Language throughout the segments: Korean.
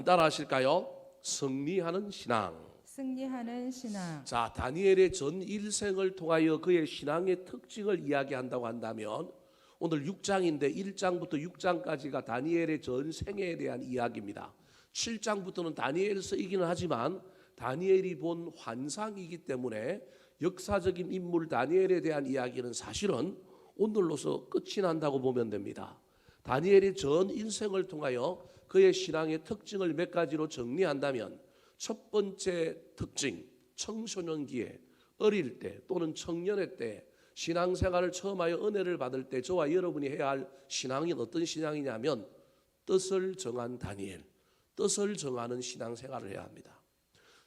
따라 하실까요? 승리하는 신앙. 승리하는 신앙. 자, 다니엘의 전 일생을 통하여 그의 신앙의 특징을 이야기한다고 한다면 오늘 6장인데 1장부터 6장까지가 다니엘의 전 생애에 대한 이야기입니다. 7장부터는 다니엘서이기는 하지만 다니엘이 본 환상이기 때문에 역사적인 인물 다니엘에 대한 이야기는 사실은 오늘로서 끝이 난다고 보면 됩니다. 다니엘의 전 인생을 통하여 그의 신앙의 특징을 몇 가지로 정리한다면 첫 번째 특징, 청소년기에 어릴 때 또는 청년의 때 신앙생활을 처음하여 은혜를 받을 때 저와 여러분이 해야 할 신앙이 어떤 신앙이냐면 뜻을 정한 다니엘, 뜻을 정하는 신앙생활을 해야 합니다.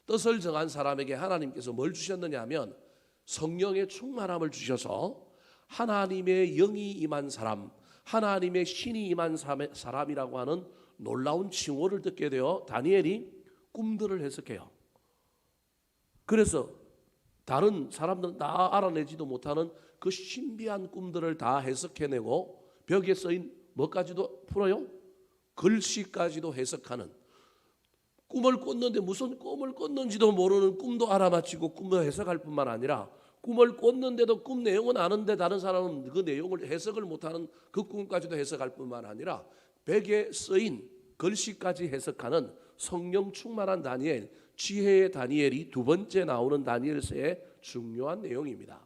뜻을 정한 사람에게 하나님께서 뭘 주셨느냐 하면 성령의 충만함을 주셔서 하나님의 영이 임한 사람, 하나님의 신이 임한 사람이라고 하는 놀라운 칭호를 듣게 되어 다니엘이 꿈들을 해석해요. 그래서 다른 사람들은 다 알아내지도 못하는 그 신비한 꿈들을 다 해석해내고 벽에 써인 뭐까지도 풀어요? 글씨까지도 해석하는, 꿈을 꿨는데 무슨 꿈을 꿨는지도 모르는 꿈도 알아맞히고 꿈을 해석할 뿐만 아니라 꿈을 꿨는데도 꿈 내용은 아는데 다른 사람은 그 내용을 해석을 못하는 그 꿈까지도 해석할 뿐만 아니라 벽에 쓰인 글씨까지 해석하는 성령 충만한 다니엘, 지혜의 다니엘이 두 번째 나오는 다니엘서의 중요한 내용입니다.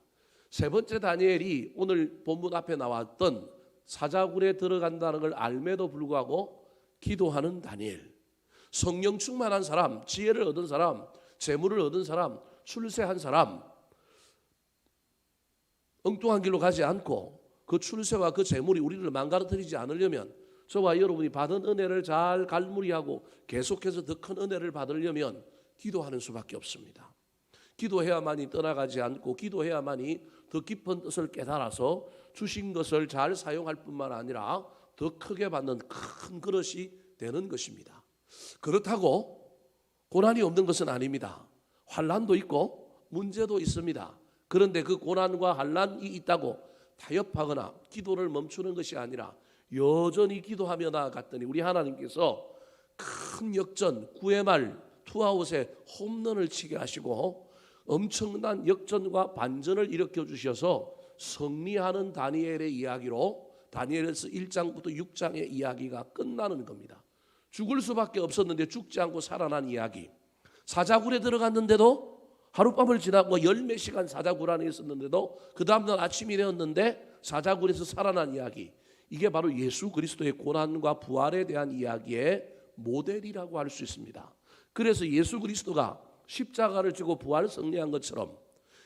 세 번째 다니엘이 오늘 본문 앞에 나왔던 사자굴에 들어간다는 걸 알매도 불구하고 기도하는 다니엘. 성령 충만한 사람, 지혜를 얻은 사람, 재물을 얻은 사람, 출세한 사람, 엉뚱한 길로 가지 않고 그 출세와 그 재물이 우리를 망가뜨리지 않으려면 저와 여러분이 받은 은혜를 잘 갈무리하고 계속해서 더 큰 은혜를 받으려면 기도하는 수밖에 없습니다. 기도해야만이 떠나가지 않고 기도해야만이 더 깊은 뜻을 깨달아서 주신 것을 잘 사용할 뿐만 아니라 더 크게 받는 큰 그릇이 되는 것입니다. 그렇다고 고난이 없는 것은 아닙니다. 환난도 있고 문제도 있습니다. 그런데 그 고난과 환난이 있다고 타협하거나 기도를 멈추는 것이 아니라 여전히 기도하며 나아갔더니 우리 하나님께서 큰 역전, 9회 말 투아웃에 홈런을 치게 하시고 엄청난 역전과 반전을 일으켜 주셔서 승리하는 다니엘의 이야기로 다니엘서 1장부터 6장의 이야기가 끝나는 겁니다. 죽을 수밖에 없었는데 죽지 않고 살아난 이야기. 사자굴에 들어갔는데도 하룻밤을 지나고 열몇 시간 사자굴 안에 있었는데도 그 다음날 아침이 되었는데 사자굴에서 살아난 이야기. 이게 바로 예수 그리스도의 고난과 부활에 대한 이야기의 모델이라고 할 수 있습니다. 그래서 예수 그리스도가 십자가를 지고 부활 승리한 것처럼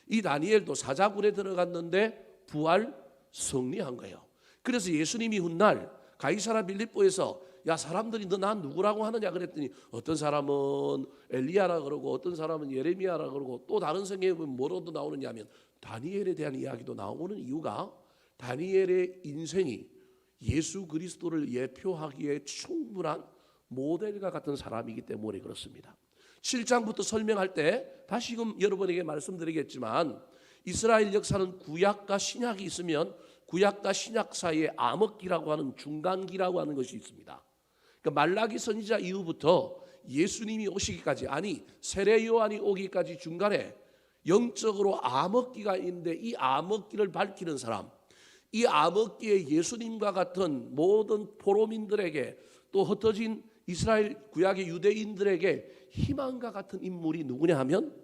이 다니엘도 사자굴에 들어갔는데 부활 승리한 거예요. 그래서 예수님이 훗날 가이사랴 빌립보에서 야 사람들이 너 난 누구라고 하느냐 그랬더니 어떤 사람은 엘리야라 그러고 어떤 사람은 예레미야라 그러고 또 다른 성경에 보면 뭐로도 나오느냐 하면 다니엘에 대한 이야기도 나오는 이유가 다니엘의 인생이 예수 그리스도를 예표하기에 충분한 모델과 같은 사람이기 때문에 그렇습니다. 7장부터 설명할 때 다시금 여러분에게 말씀드리겠지만 이스라엘 역사는 구약과 신약이 있으면 구약과 신약 사이에 암흑기라고 하는 중간기라고 하는 것이 있습니다. 그러니까 말라기 선지자 이후부터 예수님이 오시기까지 아니 세례 요한이 오기까지 중간에 영적으로 암흑기가 있는데 이 암흑기를 밝히는 사람, 이 암흑기에 예수님과 같은 모든 포로민들에게 또 흩어진 이스라엘 구약의 유대인들에게 희망과 같은 인물이 누구냐 하면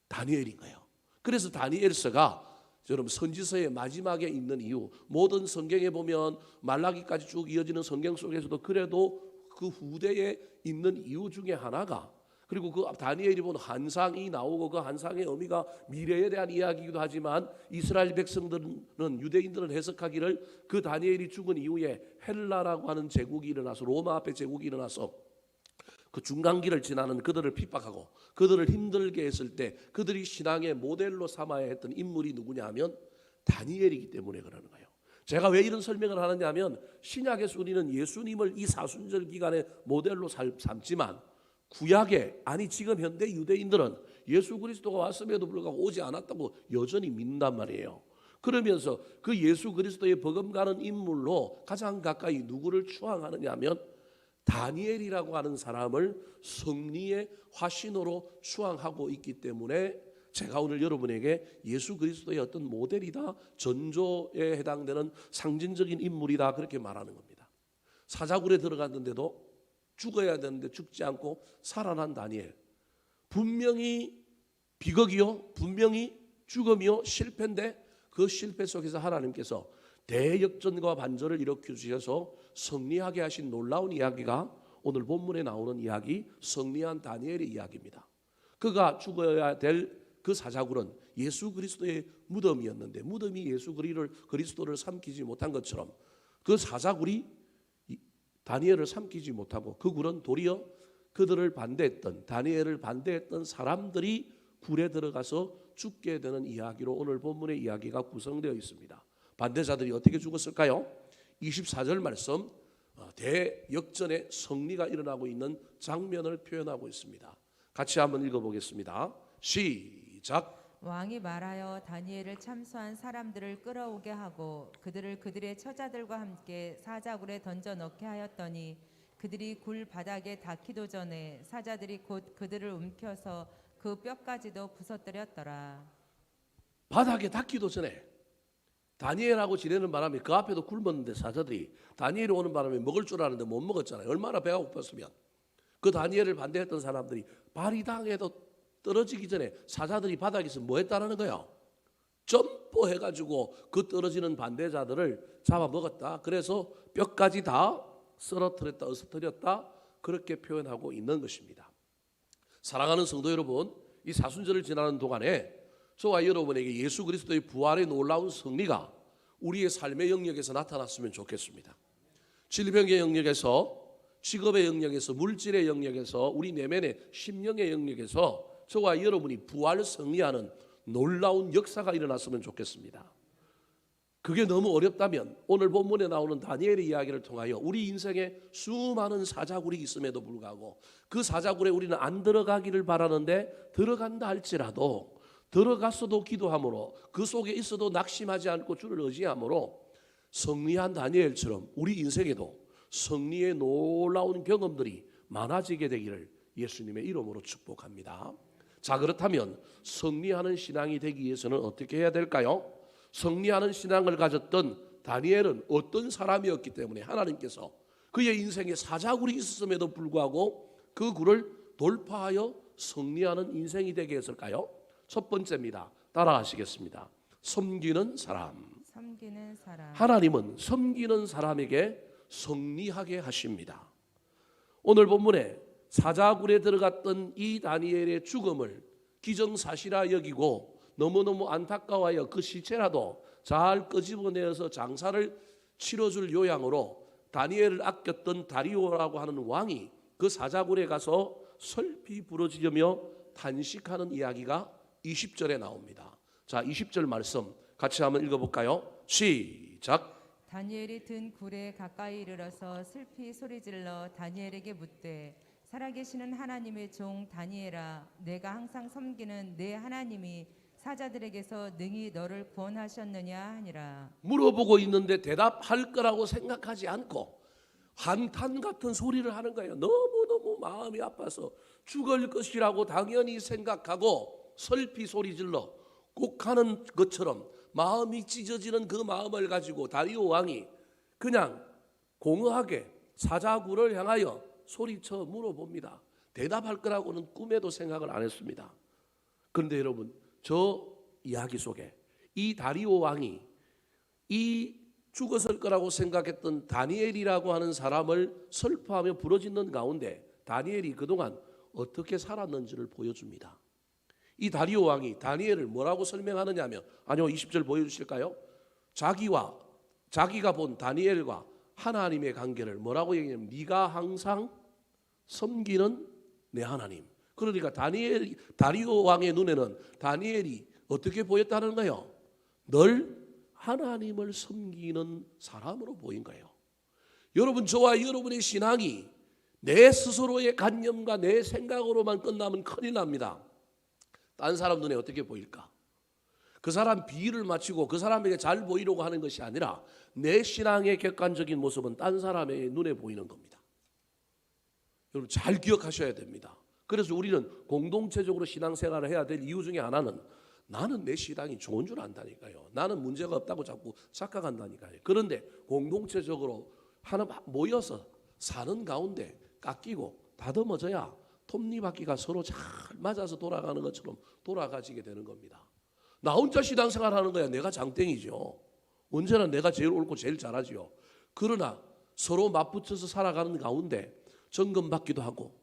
다니엘인 거예요. 그래서 다니엘서가 여러분 선지서의 마지막에 있는 이유, 모든 성경에 보면 말라기까지 쭉 이어지는 성경 속에서도 그래도 그 후대에 있는 이유 중에 하나가, 그리고 그 다니엘이 본 환상이 나오고 그 환상의 의미가 미래에 대한 이야기이기도 하지만 이스라엘 백성들은 유대인들은 해석하기를 그 다니엘이 죽은 이후에 헬라라고 하는 제국이 일어나서 로마 앞에 제국이 일어나서 그 중간기를 지나는 그들을 핍박하고 그들을 힘들게 했을 때 그들이 신앙의 모델로 삼아야 했던 인물이 누구냐 하면 다니엘이기 때문에 그러는 거예요. 제가 왜 이런 설명을 하느냐 하면 신약에서 우리는 예수님을 이 사순절 기간에 모델로 삼지만 구약에 아니 지금 현대 유대인들은 예수 그리스도가 왔음에도 불구하고 오지 않았다고 여전히 믿는단 말이에요. 그러면서 그 예수 그리스도의 버금가는 인물로 가장 가까이 누구를 추앙하느냐 하면 다니엘이라고 하는 사람을 승리의 화신으로 추앙하고 있기 때문에 제가 오늘 여러분에게 예수 그리스도의 어떤 모델이다, 전조에 해당되는 상징적인 인물이다 그렇게 말하는 겁니다. 사자굴에 들어갔는데도 죽어야 되는데 죽지 않고 살아난 다니엘. 분명히 비극이요, 분명히 죽음이요, 실패인데 그 실패 속에서 하나님께서 대역전과 반전을 일으켜 주셔서 승리하게 하신 놀라운 이야기가 오늘 본문에 나오는 이야기, 승리한 다니엘의 이야기입니다. 그가 죽어야 될 그 사자굴은 예수 그리스도의 무덤이었는데 무덤이 예수 그리스도를 삼키지 못한 것처럼 그 사자굴이 다니엘을 삼키지 못하고 그 굴은 도리어 그들을 반대했던, 다니엘을 반대했던 사람들이 굴에 들어가서 죽게 되는 이야기로 오늘 본문의 이야기가 구성되어 있습니다. 반대자들이 어떻게 죽었을까요? 24절 말씀, 대역전의 승리가 일어나고 있는 장면을 표현하고 있습니다. 같이 한번 읽어보겠습니다. 시작. 왕이 말하여 다니엘을 참수한 사람들을 끌어오게 하고 그들을 그들의 처자들과 함께 사자굴에 던져 넣게 하였더니 그들이 굴 바닥에 닿기도 전에 사자들이 곧 그들을 움켜서 그 뼈까지도 부서뜨렸더라. 바닥에 닿기도 전에 다니엘하고 지내는 바람에 그 앞에도 굶었는데 사자들이 다니엘이 오는 바람에 먹을 줄 아는데 못 먹었잖아요. 얼마나 배가 고팠으면. 그 다니엘을 반대했던 사람들이 발이 당해도 떨어지기 전에 사자들이 바닥에서 뭐 했다는 거예요? 점프해가지고 그 떨어지는 반대자들을 잡아먹었다. 그래서 뼈까지 다 쓰러뜨렸다, 어스터렸다 그렇게 표현하고 있는 것입니다. 사랑하는 성도 여러분, 이 사순절을 지나는 동안에 저와 여러분에게 예수 그리스도의 부활의 놀라운 승리가 우리의 삶의 영역에서 나타났으면 좋겠습니다. 질병의 영역에서, 직업의 영역에서, 물질의 영역에서, 우리 내면의 심령의 영역에서 저와 여러분이 부활 승리하는 놀라운 역사가 일어났으면 좋겠습니다. 그게 너무 어렵다면 오늘 본문에 나오는 다니엘의 이야기를 통하여 우리 인생에 수많은 사자굴이 있음에도 불구하고 그 사자굴에 우리는 안 들어가기를 바라는데 들어간다 할지라도 들어갔어도 기도함으로 그 속에 있어도 낙심하지 않고 주를 의지함으로 승리한 다니엘처럼 우리 인생에도 승리의 놀라운 경험들이 많아지게 되기를 예수님의 이름으로 축복합니다. 자, 그렇다면 승리하는 신앙이 되기 위해서는 어떻게 해야 될까요? 승리하는 신앙을 가졌던 다니엘은 어떤 사람이었기 때문에 하나님께서 그의 인생에 사자굴이 있었음에도 불구하고 그 굴을 돌파하여 승리하는 인생이 되게 했을까요? 첫 번째입니다. 따라하시겠습니다. 섬기는 사람. 섬기는 사람. 하나님은 섬기는 사람에게 승리하게 하십니다. 오늘 본문에 사자굴에 들어갔던 이 다니엘의 죽음을 기정사실화 여기고 너무너무 안타까워하여 그 시체라도 잘 끄집어내어서 장사를 치러줄 요양으로 다니엘을 아꼈던 다리오라고 하는 왕이 그 사자굴에 가서 슬피 부러지려며 탄식하는 이야기가 20절에 나옵니다. 자, 20절 말씀 같이 한번 읽어볼까요? 시작. 다니엘이 든 굴에 가까이 이르러서 슬피 소리질러 다니엘에게 묻되 살아계시는 하나님의 종 다니엘아, 내가 항상 섬기는 내 하나님이 사자들에게서 능히 너를 구원하셨느냐 하니라. 물어보고 있는데 대답할 거라고 생각하지 않고 한탄 같은 소리를 하는 거예요. 너무너무 마음이 아파서 죽을 것이라고 당연히 생각하고 슬피 소리질러 꼭 하는 것처럼 마음이 찢어지는 그 마음을 가지고 다리오 왕이 그냥 공허하게 사자굴을 향하여 소리쳐 물어봅니다. 대답할 거라고는 꿈에도 생각을 안 했습니다. 그런데 여러분, 저 이야기 속에 이 다리오 왕이 이 죽었을 거라고 생각했던 다니엘이라고 하는 사람을 슬퍼하며 부러지는 가운데 다니엘이 그동안 어떻게 살았는지를 보여줍니다. 이 다리오 왕이 다니엘을 뭐라고 설명하느냐면, 아니요, 20절 보여주실까요? 자기가 본 다니엘과 하나님의 관계를 뭐라고 얘기하냐면 네가 항상 섬기는 내 하나님. 그러니까 다리오 왕의 눈에는 다니엘이 어떻게 보였다는 거예요? 늘 하나님을 섬기는 사람으로 보인 거예요. 여러분, 저와 여러분의 신앙이 내 스스로의 관념과 내 생각으로만 끝나면 큰일 납니다. 딴 사람 눈에 어떻게 보일까? 그 사람 비위를 맞추고 그 사람에게 잘 보이려고 하는 것이 아니라 내 신앙의 객관적인 모습은 딴 사람의 눈에 보이는 겁니다. 여러분 잘 기억하셔야 됩니다. 그래서 우리는 공동체적으로 신앙생활을 해야 될 이유 중에 하나는 나는 내 신앙이 좋은 줄 안다니까요. 나는 문제가 없다고 자꾸 착각한다니까요. 그런데 공동체적으로 하나 모여서 사는 가운데 깎이고 다듬어져야 톱니바퀴가 서로 잘 맞아서 돌아가는 것처럼 돌아가지게 되는 겁니다. 나 혼자 신앙생활 하는 거야. 내가 장땡이죠. 언제나 내가 제일 옳고 제일 잘하지요. 그러나 서로 맞붙어서 살아가는 가운데 점검받기도 하고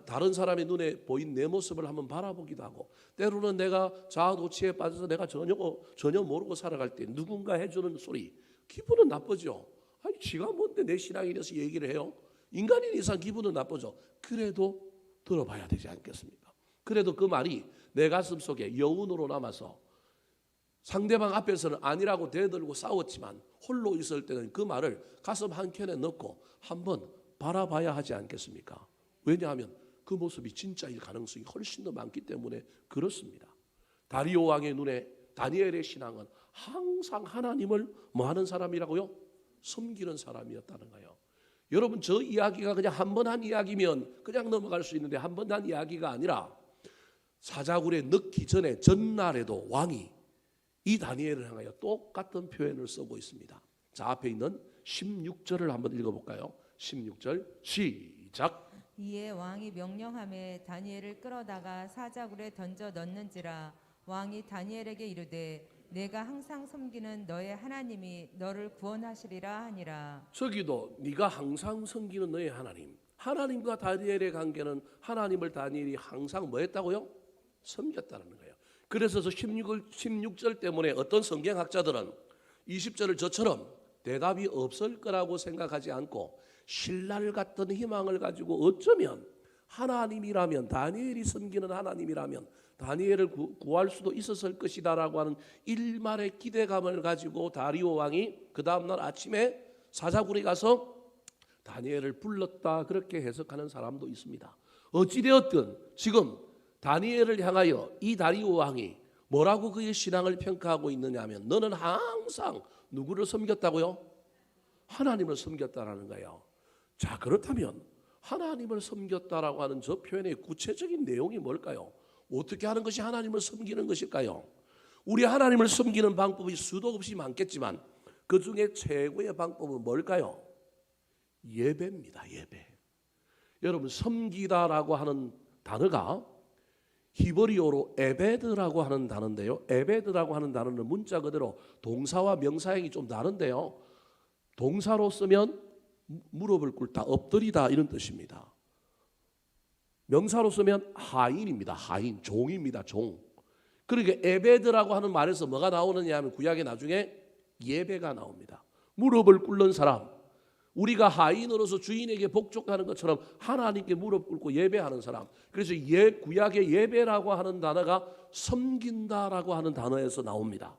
다른 사람의 눈에 보인 내 모습을 한번 바라보기도 하고 때로는 내가 자아도취에 빠져서 내가 전혀 모르고 살아갈 때 누군가 해주는 소리 기분은 나쁘죠. 아니 지가 뭔데 내 신앙에 대해서 얘기를 해요. 인간인 이상 기분은 나쁘죠. 그래도 들어봐야 되지 않겠습니까? 그래도 그 말이 내 가슴 속에 여운으로 남아서 상대방 앞에서는 아니라고 대들고 싸웠지만 홀로 있을 때는 그 말을 가슴 한켠에 넣고 한번 바라봐야 하지 않겠습니까? 왜냐하면 그 모습이 진짜일 가능성이 훨씬 더 많기 때문에 그렇습니다. 다리오 왕의 눈에 다니엘의 신앙은 항상 하나님을 뭐 하는 사람이라고요? 섬기는 사람이었다는 거예요. 여러분 저 이야기가 그냥 한 번 한 이야기면 그냥 넘어갈 수 있는데 한 번 한 이야기가 아니라 사자굴에 넣기 전에 전날에도 왕이 이 다니엘을 향하여 똑같은 표현을 쓰고 있습니다. 자 앞에 있는 16절을 한번 읽어볼까요? 16절 시작. 이에 왕이 명령하매 다니엘을 끌어다가 사자굴에 던져 넣는지라. 왕이 다니엘에게 이르되 내가 항상 섬기는 너의 하나님이 너를 구원하시리라 하니라. 저기도 네가 항상 섬기는 너의 하나님. 하나님과 다니엘의 관계는 하나님을 다니엘이 항상 뭐 했다고요? 섬겼다는 거예요. 그래서 16절 때문에 어떤 성경학자들은 20절을 저처럼 대답이 없을 거라고 생각하지 않고 신랄 같은 희망을 가지고 어쩌면 하나님이라면 다니엘이 섬기는 하나님이라면 다니엘을 구할 수도 있었을 것이다라고 하는 일말의 기대감을 가지고 다리오 왕이 그 다음날 아침에 사자굴에 가서 다니엘을 불렀다 그렇게 해석하는 사람도 있습니다. 어찌되었든 지금 다니엘을 향하여 이 다리오 왕이 뭐라고 그의 신앙을 평가하고 있느냐 하면 너는 항상 누구를 섬겼다고요? 하나님을 섬겼다라는 거예요. 자 그렇다면 하나님을 섬겼다라고 하는 저 표현의 구체적인 내용이 뭘까요? 어떻게 하는 것이 하나님을 섬기는 것일까요? 우리 하나님을 섬기는 방법이 수도 없이 많겠지만 그 중에 최고의 방법은 뭘까요? 예배입니다. 예배. 여러분 섬기다라고 하는 단어가 히브리어로 에베드라고 하는 단어인데요. 에베드라고 하는 단어는 문자 그대로 동사와 명사형이 좀 다른데요. 동사로 쓰면 무릎을 꿇다, 엎드리다 이런 뜻입니다. 명사로 쓰면 하인입니다. 하인, 종입니다. 종. 그러니까 에베드라고 하는 말에서 뭐가 나오느냐 하면 구약에 나중에 예배가 나옵니다. 무릎을 꿇는 사람. 우리가 하인으로서 주인에게 복종하는 것처럼 하나님께 무릎 꿇고 예배하는 사람. 그래서 구약의 예배라고 하는 단어가 섬긴다라고 하는 단어에서 나옵니다.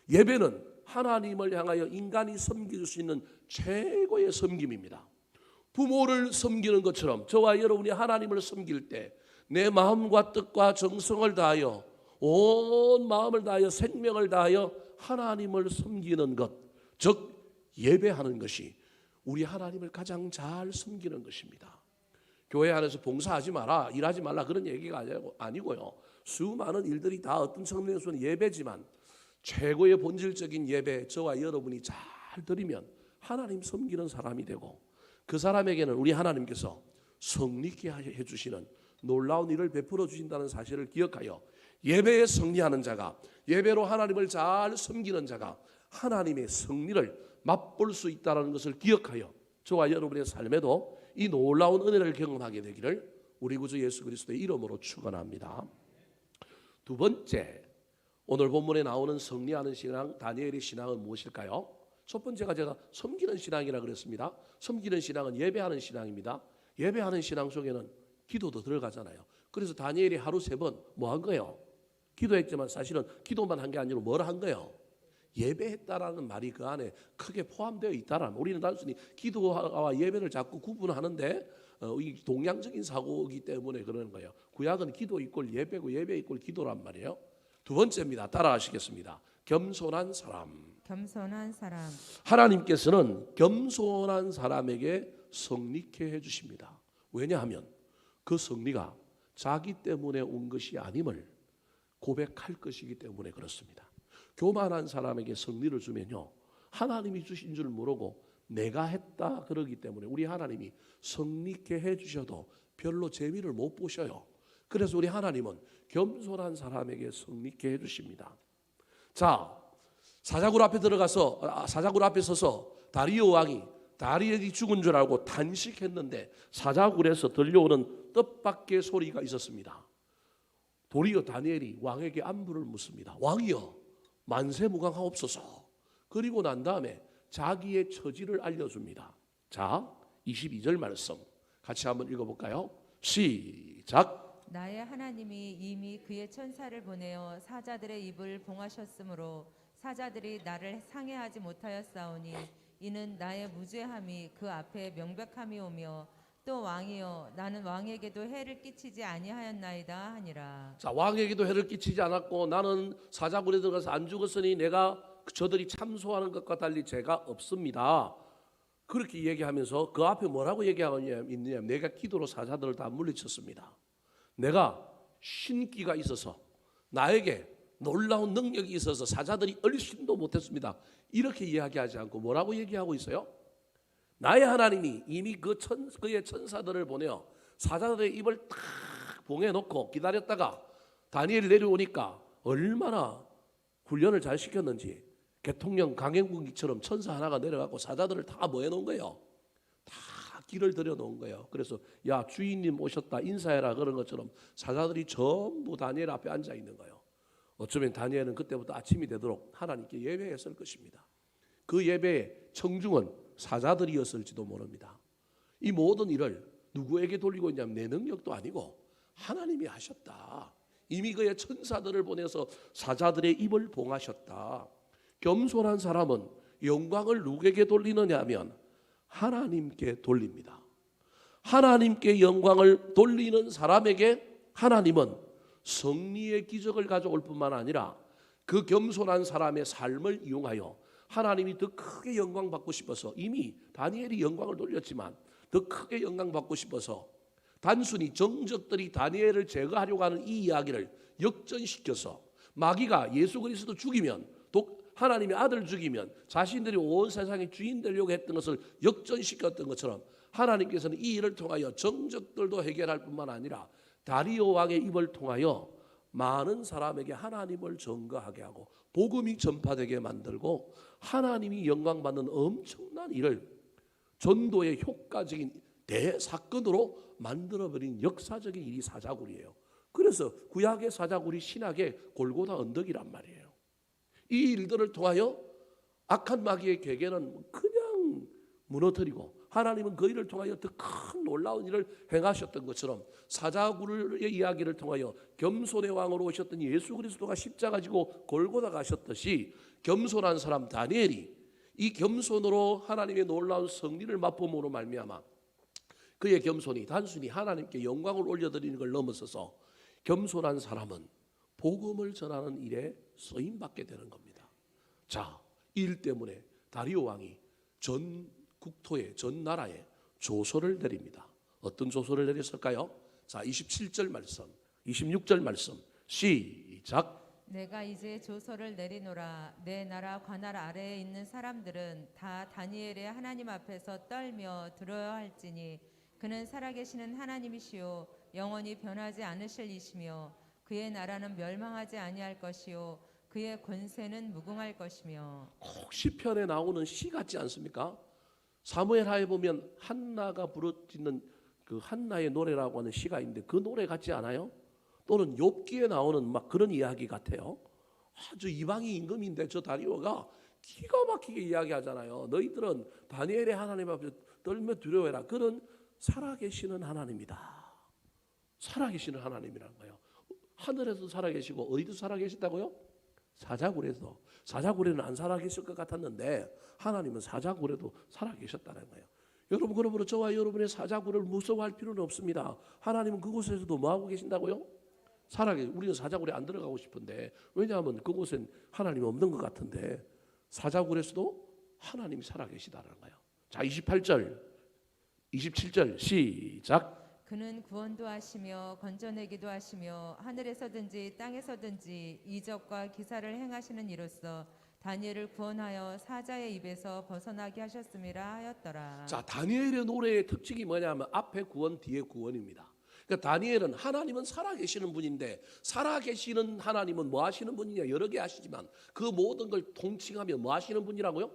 예배는 하나님을 향하여 인간이 섬길 수 있는 최고의 섬김입니다. 부모를 섬기는 것처럼 저와 여러분이 하나님을 섬길 때 내 마음과 뜻과 정성을 다하여 온 마음을 다하여 생명을 다하여 하나님을 섬기는 것, 즉 예배하는 것이 우리 하나님을 가장 잘 섬기는 것입니다. 교회 안에서 봉사하지 마라, 일하지 말라 그런 얘기가 아니고요. 수많은 일들이 다 어떤 측면에서는 예배지만 최고의 본질적인 예배 저와 여러분이 잘 드리면 하나님 섬기는 사람이 되고 그 사람에게는 우리 하나님께서 성립케 해주시는 놀라운 일을 베풀어 주신다는 사실을 기억하여 예배에 승리하는 자가, 예배로 하나님을 잘 섬기는 자가 하나님의 승리를 맛볼 수 있다는 것을 기억하여 저와 여러분의 삶에도 이 놀라운 은혜를 경험하게 되기를 우리 구주 예수 그리스도의 이름으로 축원합니다. 두 번째, 오늘 본문에 나오는 승리하는 신앙, 다니엘의 신앙은 무엇일까요? 첫 번째가 제가 섬기는 신앙이라 그랬습니다. 섬기는 신앙은 예배하는 신앙입니다. 예배하는 신앙 속에는 기도도 들어가잖아요. 그래서 다니엘이 하루 3번 뭐 한 거예요? 기도했지만 사실은 기도만 한 게 아니라 뭘 한 거예요? 예배했다라는 말이 그 안에 크게 포함되어 있다라는, 우리는 단순히 기도와 예배를 자꾸 구분하는데 이 동양적인 사고이기 때문에 그러는 거예요. 구약은 기도 이꼴 예배고 예배 이꼴 기도란 말이에요. 두 번째입니다. 따라하시겠습니다. 겸손한 사람. 겸손한 사람. 하나님께서는 겸손한 사람에게 성립케 해주십니다. 왜냐하면 그 승리가 자기 때문에 온 것이 아님을 고백할 것이기 때문에 그렇습니다. 교만한 사람에게 승리를 주면요, 하나님이 주신 줄 모르고 내가 했다 그러기 때문에 우리 하나님이 승리케 해주셔도 별로 재미를 못 보셔요. 그래서 우리 하나님은 겸손한 사람에게 승리케 해주십니다. 자, 사자굴 앞에 서서 다리오 왕이 다리엘이 죽은 줄 알고 탄식했는데 사자굴에서 들려오는 뜻밖의 소리가 있었습니다. 도리어 다니엘이 왕에게 안부를 묻습니다. 왕이여, 만세무강하옵소서. 그리고 난 다음에 자기의 처지를 알려줍니다. 자, 22절 말씀 같이 한번 읽어볼까요? 시작. 나의 하나님이 이미 그의 천사를 보내어 사자들의 입을 봉하셨으므로 사자들이 나를 상해하지 못하였사오니 이는 나의 무죄함이 그 앞에 명백함이오며 또 왕이여, 나는 왕에게도 해를 끼치지 아니하였나이다 하니라. 자, 왕에게도 해를 끼치지 않았고 나는 사자굴에 들어가서 안 죽었으니 내가 저들이 참소하는 것과 달리 죄가 없습니다. 그렇게 얘기하면서 그 앞에 뭐라고 얘기하고 있느냐면 내가 기도로 사자들을 다 물리쳤습니다. 내가 신기가 있어서 나에게 놀라운 능력이 있어서 사자들이 얼씬도 못했습니다. 이렇게 이야기하지 않고 뭐라고 얘기하고 있어요? 나의 하나님이 이미 그의 천사들을 보내어 사자들의 입을 탁 봉해놓고 기다렸다가 다니엘이 내려오니까 얼마나 훈련을 잘 시켰는지 대통령 강행군기처럼 천사 하나가 내려가고 사자들을 다 모여놓은 거예요. 다 길을 들여놓은 거예요. 그래서 야, 주인님 오셨다 인사해라 그런 것처럼 사자들이 전부 다니엘 앞에 앉아 있는 거예요. 어쩌면 다니엘은 그때부터 아침이 되도록 하나님께 예배했을 것입니다. 그 예배의 청중은 사자들이었을지도 모릅니다. 이 모든 일을 누구에게 돌리고 있냐면 내 능력도 아니고 하나님이 하셨다. 이미 그의 천사들을 보내서 사자들의 입을 봉하셨다. 겸손한 사람은 영광을 누구에게 돌리느냐 하면 하나님께 돌립니다. 하나님께 영광을 돌리는 사람에게 하나님은 승리의 기적을 가져올 뿐만 아니라 그 겸손한 사람의 삶을 이용하여 하나님이 더 크게 영광 받고 싶어서 이미 다니엘이 영광을 돌렸지만 더 크게 영광 받고 싶어서 단순히 정적들이 다니엘을 제거하려고 하는 이 이야기를 역전시켜서 마귀가 예수 그리스도 죽이면 하나님의 아들 죽이면 자신들이 온 세상의 주인 되려고 했던 것을 역전시켰던 것처럼 하나님께서는 이 일을 통하여 정적들도 해결할 뿐만 아니라 다리오 왕의 입을 통하여 많은 사람에게 하나님을 증거하게 하고 복음이 전파되게 만들고 하나님이 영광받는 엄청난 일을 전도의 효과적인 대사건으로 만들어버린 역사적인 일이 사자굴이에요. 그래서 구약의 사자굴이 신약의 골고다 언덕이란 말이에요. 이 일들을 통하여 악한 마귀의 계계는 그냥 무너뜨리고 하나님은 그 일을 통하여 더 큰 놀라운 일을 행하셨던 것처럼 사자굴의 이야기를 통하여 겸손의 왕으로 오셨던 예수 그리스도가 십자가 지고 골고다 가셨듯이 겸손한 사람 다니엘이 이 겸손으로 하나님의 놀라운 승리를 맛봄으로 말미암아 그의 겸손이 단순히 하나님께 영광을 올려드리는 걸 넘어서서 겸손한 사람은 복음을 전하는 일에 쓰임받게 되는 겁니다. 자, 이 일 때문에 다리오 왕이 전 국토에 전 나라에 조서를 내립니다. 어떤 조서를 내렸을까요? 자, 27절 말씀, 26절 말씀 시작. 내가 이제 조서를 내리노라. 내 나라 관할 아래에 있는 사람들은 다 다니엘의 하나님 앞에서 떨며 들어야 할지니 그는 살아계시는 하나님이시요 영원히 변하지 않으실 이시며 그의 나라는 멸망하지 아니할 것이요 그의 권세는 무궁할 것이며. 꼭 시편에 나오는 시 같지 않습니까? 사무엘하에 보면 한나가 부르짖는 그 한나의 노래라고 하는 시가 있는데 그 노래 같지 않아요? 또는 욥기에 나오는 막 그런 이야기 같아요. 아주 이방인 임금인데 저 다리오가 기가 막히게 이야기하잖아요. 너희들은 다니엘의 하나님 앞에 떨며 두려워해라. 그런 살아계시는 하나님이다. 살아계시는 하나님이라는 거예요. 하늘에서 살아계시고 어디도 살아계시다고요? 사자굴에서. 사자굴에는 안 살아계실 것 같았는데 하나님은 사자굴에도 살아계셨다는 거예요. 여러분, 그러므로 저와 여러분의 사자굴을 무서워할 필요는 없습니다. 하나님은 그곳에서도 뭐하고 계신다고요? 우리는 사자굴에 안 들어가고 싶은데 왜냐하면 그곳엔 하나님이 없는 것 같은데 사자굴에서도 하나님이 살아계시다는 거예요. 자, 28절 27절 시작. 그는 구원도 하시며 건져내기도 하시며 하늘에서든지 땅에서든지 이적과 기사를 행하시는 이로써 다니엘을 구원하여 사자의 입에서 벗어나게 하셨음이라 하였더라. 자, 다니엘의 노래의 특징이 뭐냐면 앞에 구원 뒤에 구원입니다. 그러니까 다니엘은 하나님은 살아계시는 분인데 살아계시는 하나님은 뭐 하시는 분이냐 여러 개 하시지만 그 모든 걸 통칭하며 뭐 하시는 분이라고요?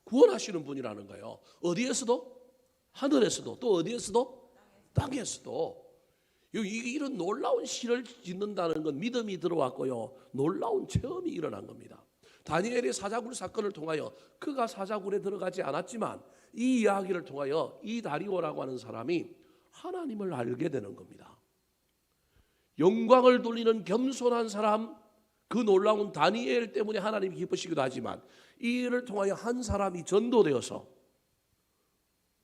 구원하시는 분이라는 거예요. 어디에서도? 하늘에서도. 또 어디에서도? 땅에서도. 이런 놀라운 시를 짓는다는 건 믿음이 들어왔고요. 놀라운 체험이 일어난 겁니다. 다니엘의 사자굴 사건을 통하여 그가 사자굴에 들어가지 않았지만 이 이야기를 통하여 이 다리오라고 하는 사람이 하나님을 알게 되는 겁니다. 영광을 돌리는 겸손한 사람, 그 놀라운 다니엘 때문에 하나님이 기쁘시기도 하지만 이 일을 통하여 한 사람이 전도되어서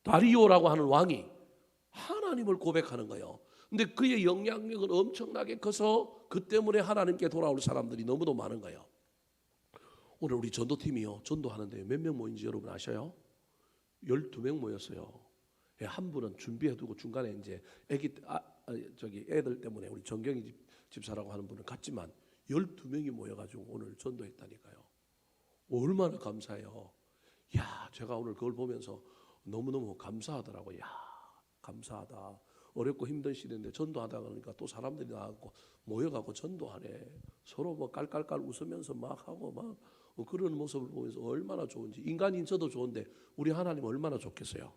다리오라고 하는 왕이 하나님을 고백하는 거예요. 근데 그의 영향력은 엄청나게 커서 그 때문에 하나님께 돌아올 사람들이 너무도 많은 거예요. 오늘 우리 전도팀이요 전도하는데 몇 명 모인지 여러분 아셔요? 12명 모였어요. 한 분은 준비해두고 중간에 이제 애들 때문에 우리 정경희 집사라고 하는 분은 갔지만 12명이 모여가지고 오늘 전도했다니까요. 얼마나 감사해요. 야, 제가 오늘 그걸 보면서 너무너무 감사하더라고요. 야, 감사하다. 어렵고 힘든 시대인데 전도하다 그러니까 또 사람들이 나가고 모여가고 전도하네. 서로 뭐 깔깔깔 웃으면서 막 하고 막 그런 모습을 보면서 얼마나 좋은지. 인간인 저도 좋은데 우리 하나님 얼마나 좋겠어요.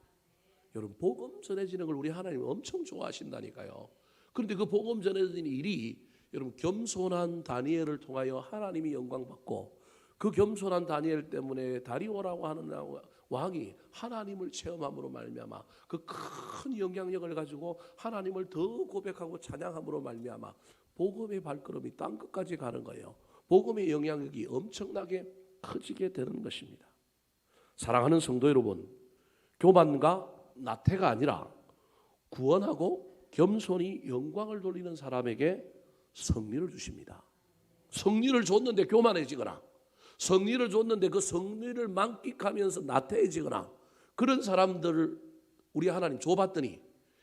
여러분 복음 전해지는 걸 우리 하나님 엄청 좋아하신다니까요. 그런데 그 복음 전해지는 일이 여러분 겸손한 다니엘을 통하여 하나님이 영광 받고 그 겸손한 다니엘 때문에 다리오라고 하는 왕이 하나님을 체험함으로 말미암아 그 큰 영향력을 가지고 하나님을 더 고백하고 찬양함으로 말미암아 복음의 발걸음이 땅 끝까지 가는 거예요. 복음의 영향력이 엄청나게 커지게 되는 것입니다. 사랑하는 성도 여러분, 교만과 나태가 아니라 구원하고 겸손히 영광을 돌리는 사람에게 승리를 주십니다. 승리를 줬는데 교만해지거나 승리를 줬는데 그 승리를 만끽하면서 나태해지거나 그런 사람들을 우리 하나님 줘봤더니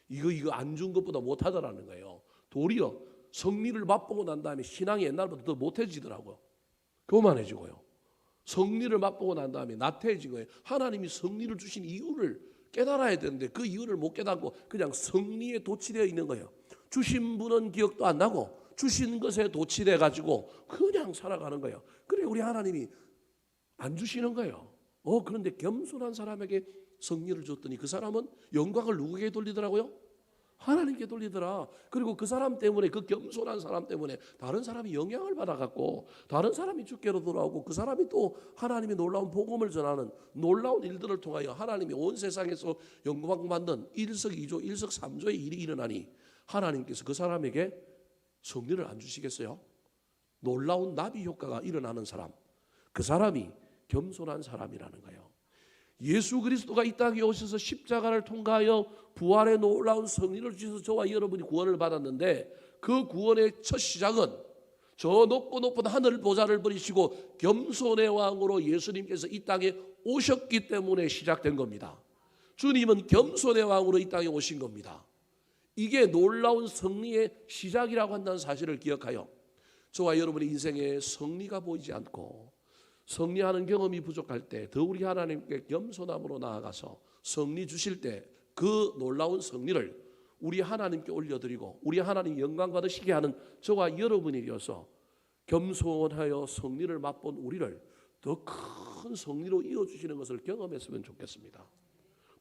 이거 안 준 것보다 못하더라는 거예요. 도리어 승리를 맛보고 난 다음에 신앙이 옛날보다 더 못해지더라고요. 교만해지고요. 승리를 맛보고 난 다음에 나태해지고요. 하나님이 승리를 주신 이유를 깨달아야 되는데 그 이유를 못 깨닫고 그냥 승리에 도취되어 있는 거예요. 주신 분은 기억도 안 나고 주신 것에 도취돼 가지고 그냥 살아가는 거예요. 그래 우리 하나님이 안 주시는 거예요. 그런데 겸손한 사람에게 승리를 줬더니 그 사람은 영광을 누구에게 돌리더라고요? 하나님께 돌리더라. 그리고 그 사람 때문에 그 겸손한 사람 때문에 다른 사람이 영향을 받아갖고 다른 사람이 주께로 돌아오고 그 사람이 또 하나님의 놀라운 복음을 전하는 놀라운 일들을 통하여 하나님이 온 세상에서 영광받는 일석이조 일석삼조의 일이 일어나니 하나님께서 그 사람에게 승리를 안 주시겠어요? 놀라운 나비 효과가 일어나는 사람, 그 사람이 겸손한 사람이라는 거예요. 예수 그리스도가 이 땅에 오셔서 십자가를 통과하여 부활의 놀라운 승리를 주셔서 저와 여러분이 구원을 받았는데 그 구원의 첫 시작은 저 높고 높은 하늘 보좌를 버리시고 겸손의 왕으로 예수님께서 이 땅에 오셨기 때문에 시작된 겁니다. 주님은 겸손의 왕으로 이 땅에 오신 겁니다. 이게 놀라운 승리의 시작이라고 한다는 사실을 기억하여 저와 여러분의 인생에 승리가 보이지 않고 승리하는 경험이 부족할 때 더 우리 하나님께 겸손함으로 나아가서 승리 주실 때 그 놀라운 승리를 우리 하나님께 올려드리고 우리 하나님 영광 받으시게 하는 저와 여러분이 되어서 겸손하여 승리를 맛본 우리를 더 큰 승리로 이어주시는 것을 경험했으면 좋겠습니다.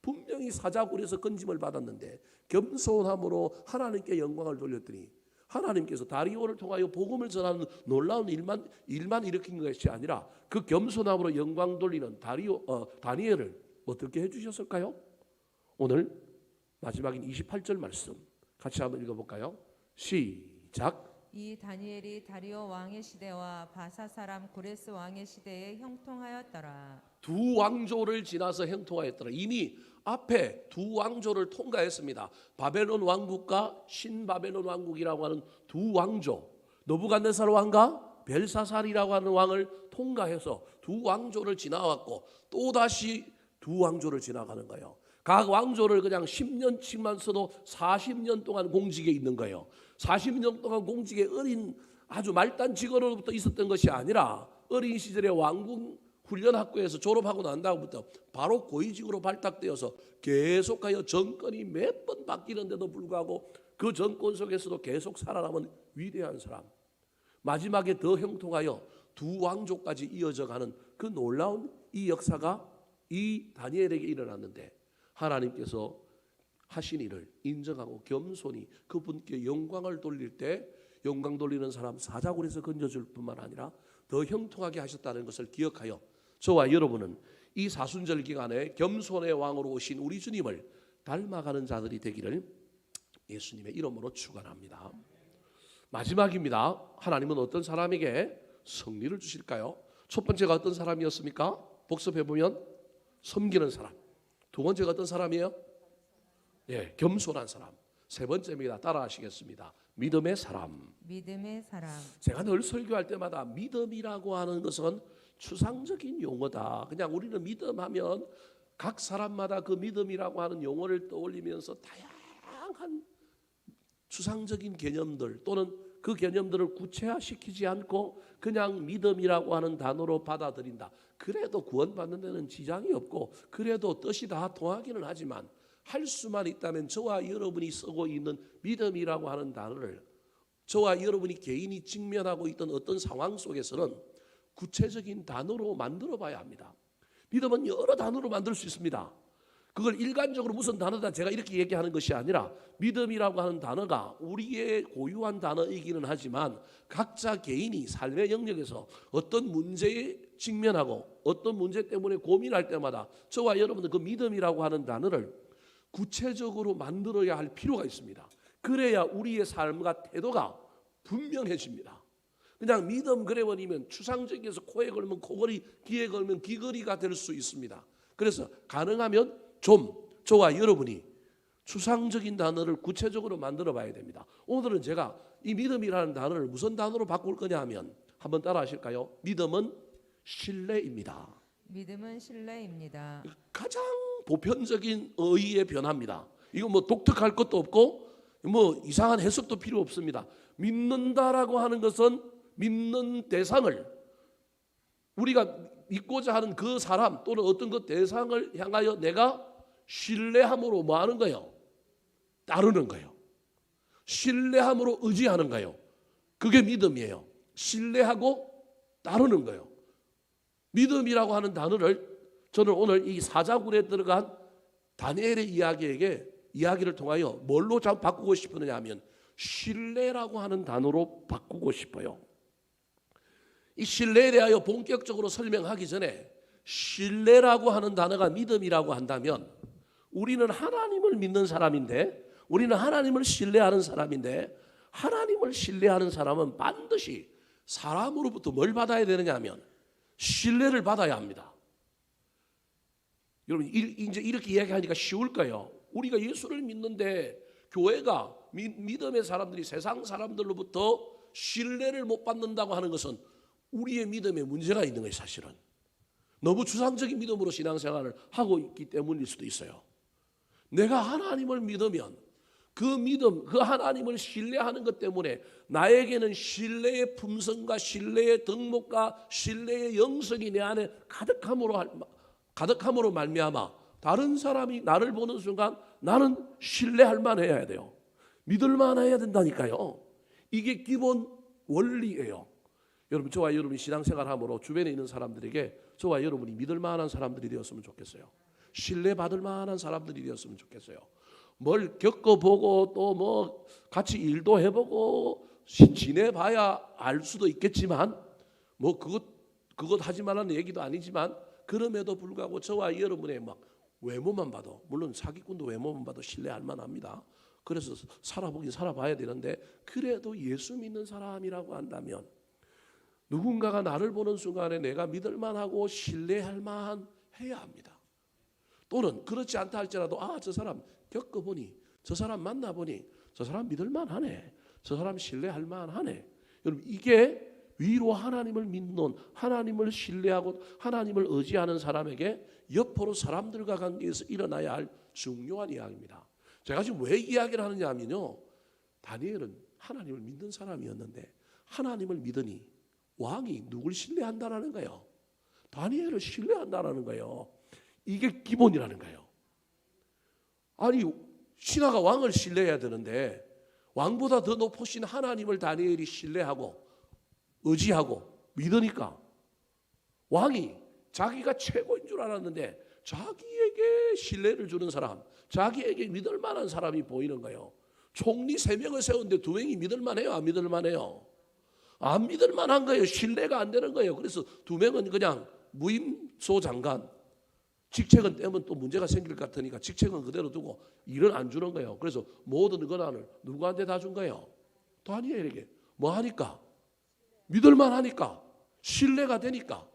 분명히 사자굴에서 건짐을 받았는데 겸손함으로 하나님께 영광을 돌렸더니 하나님께서 다리오를 통하여 복음을 전하는 놀라운 일만 일으킨 것이 아니라 그 겸손함으로 영광 돌리는 다니엘을 어떻게 해주셨을까요? 오늘 마지막인 28절 말씀 같이 한번 읽어볼까요? 시작. 이 다니엘이 다리오 왕의 시대와 바사 사람 고레스 왕의 시대에 형통하였더라. 두 왕조를 지나서 형통하였더라. 이미 앞에 두 왕조를 통과했습니다. 바벨론 왕국과 신바벨론 왕국이라고 하는 두 왕조, 느부갓네살 왕과 벨사살이라고 하는 왕을 통과해서 두 왕조를 지나왔고 또다시 두 왕조를 지나가는 거예요. 각 왕조를 그냥 10년씩만 써도 40년 동안 공직에 있는 거예요. 40년 동안 공직에 어린 아주 말단 직원으로부터 있었던 것이 아니라 어린 시절에 왕궁 훈련학교에서 졸업하고 난 다음부터 바로 고위직으로 발탁되어서 계속하여 정권이 몇 번 바뀌는데도 불구하고 그 정권 속에서도 계속 살아남은 위대한 사람. 마지막에 더 형통하여 두 왕조까지 이어져 가는 그 놀라운 이 역사가 이 다니엘에게 일어났는데, 하나님께서 하신 일을 인정하고 겸손히 그분께 영광을 돌릴 때 영광 돌리는 사람 사자굴에서 건져줄 뿐만 아니라 더 형통하게 하셨다는 것을 기억하여 저와 여러분은 이 사순절 기간에 겸손의 왕으로 오신 우리 주님을 닮아가는 자들이 되기를 예수님의 이름으로 축원합니다. 마지막입니다. 하나님은 어떤 사람에게 승리를 주실까요? 첫 번째가 어떤 사람이었습니까? 복습해 보면 섬기는 사람. 두 번째가 어떤 사람이에요? 겸손한 사람. 세 번째입니다. 따라하시겠습니다. 믿음의 사람. 믿음의 사람. 제가 늘 설교할 때마다 믿음이라고 하는 것은 추상적인 용어다. 그냥 우리는 믿음하면 각 사람마다 그 믿음이라고 하는 용어를 떠올리면서 다양한 추상적인 개념들 또는 그 개념들을 구체화시키지 않고 그냥 믿음이라고 하는 단어로 받아들인다. 그래도 구원받는 데는 지장이 없고 그래도 뜻이 다 통하기는 하지만 할 수만 있다면 저와 여러분이 쓰고 있는 믿음이라고 하는 단어를 저와 여러분이 개인이 직면하고 있던 어떤 상황 속에서는 구체적인 단어로 만들어 봐야 합니다. 믿음은 여러 단어로 만들 수 있습니다. 그걸 일관적으로 무슨 단어다 제가 이렇게 얘기하는 것이 아니라 믿음이라고 하는 단어가 우리의 고유한 단어이기는 하지만 각자 개인이 삶의 영역에서 어떤 문제에 직면하고 어떤 문제 때문에 고민할 때마다 저와 여러분은 그 믿음이라고 하는 단어를 구체적으로 만들어야 할 필요가 있습니다. 그래야 우리의 삶과 태도가 분명해집니다. 그냥 믿음 그래버리면 추상적에서 코에 걸면 코걸이, 귀에 걸면 귀걸이가 될 수 있습니다. 그래서 가능하면 좀 저와 여러분이 추상적인 단어를 구체적으로 만들어 봐야 됩니다. 오늘은 제가 이 믿음이라는 단어를 무슨 단어로 바꿀 거냐 하면 한번 따라 하실까요? 믿음은 신뢰입니다. 믿음은 신뢰입니다. 가장 보편적인 어휘의 변화입니다. 이거 뭐 독특할 것도 없고 뭐 이상한 해석도 필요 없습니다. 믿는다라고 하는 것은 믿는 대상을 우리가 믿고자 하는 그 사람 또는 어떤 그 대상을 향하여 내가 신뢰함으로 뭐 하는 거예요? 따르는 거예요. 신뢰함으로 의지하는 거예요. 그게 믿음이에요. 신뢰하고 따르는 거예요. 믿음이라고 하는 단어를 저는 오늘 이 사자굴에 들어간 다니엘의 이야기를 통하여 뭘로 바꾸고 싶으느냐 하면 신뢰라고 하는 단어로 바꾸고 싶어요. 이 신뢰에 대하여 본격적으로 설명하기 전에 신뢰라고 하는 단어가 믿음이라고 한다면 우리는 하나님을 믿는 사람인데 우리는 하나님을 신뢰하는 사람인데 하나님을 신뢰하는 사람은 반드시 사람으로부터 뭘 받아야 되느냐 하면 신뢰를 받아야 합니다. 여러분 이제 이렇게 이야기하니까 쉬울 거예요. 우리가 예수를 믿는데 교회가 믿음의 사람들이 세상 사람들로부터 신뢰를 못 받는다고 하는 것은 우리의 믿음에 문제가 있는 거예요. 사실은 너무 추상적인 믿음으로 신앙생활을 하고 있기 때문일 수도 있어요. 내가 하나님을 믿으면 그 믿음, 그 하나님을 신뢰하는 것 때문에 나에게는 신뢰의 품성과 신뢰의 덕목과 신뢰의 영성이 내 안에 가득함으로 말미암아 다른 사람이 나를 보는 순간 나는 신뢰할 만해야 돼요. 믿을 만해야 된다니까요. 이게 기본 원리예요. 여러분 저와 여러분이 신앙생활함으로 주변에 있는 사람들에게 저와 여러분이 믿을 만한 사람들이 되었으면 좋겠어요. 신뢰받을 만한 사람들이 되었으면 좋겠어요. 뭘 겪어보고 또 뭐 같이 일도 해보고 지내봐야 알 수도 있겠지만 뭐 그것 하지 말라는 얘기도 아니지만 그럼에도 불구하고 저와 여러분의 막 외모만 봐도 물론 사기꾼도 외모만 봐도 신뢰할 만합니다. 그래서 살아보긴 살아봐야 되는데 그래도 예수 믿는 사람이라고 한다면 누군가가 나를 보는 순간에 내가 믿을 만하고 신뢰할 만해야 합니다. 또는 그렇지 않다 할지라도 저 사람 겪어보니 저 사람 만나보니 저 사람 믿을 만하네. 저 사람 신뢰할 만하네. 여러분 이게 위로 하나님을 믿는, 하나님을 신뢰하고 하나님을 의지하는 사람에게 옆으로 사람들과 관계에서 일어나야 할 중요한 이야기입니다. 제가 지금 왜 이야기를 하느냐 하면요, 다니엘은 하나님을 믿는 사람이었는데 하나님을 믿으니 왕이 누굴 신뢰한다라는 거예요. 다니엘을 신뢰한다라는 거예요. 이게 기본이라는 거예요. 아니, 신하가 왕을 신뢰해야 되는데 왕보다 더 높으신 하나님을 다니엘이 신뢰하고 의지하고 믿으니까 왕이 자기가 최고인 줄 알았는데 자기에게 신뢰를 주는 사람, 자기에게 믿을 만한 사람이 보이는 거예요. 총리 3명을 세웠는데 2명이 믿을 만해요? 안 믿을 만해요? 안 믿을 만한 거예요. 신뢰가 안 되는 거예요. 그래서 2명은 그냥 무임소 장관, 직책은 떼면 또 문제가 생길 것 같으니까 직책은 그대로 두고 일은 안 주는 거예요. 그래서 모든 권한을 누구한테 다 준 거예요? 다니엘에게. 뭐 하니까? 믿을 만하니까, 신뢰가 되니까.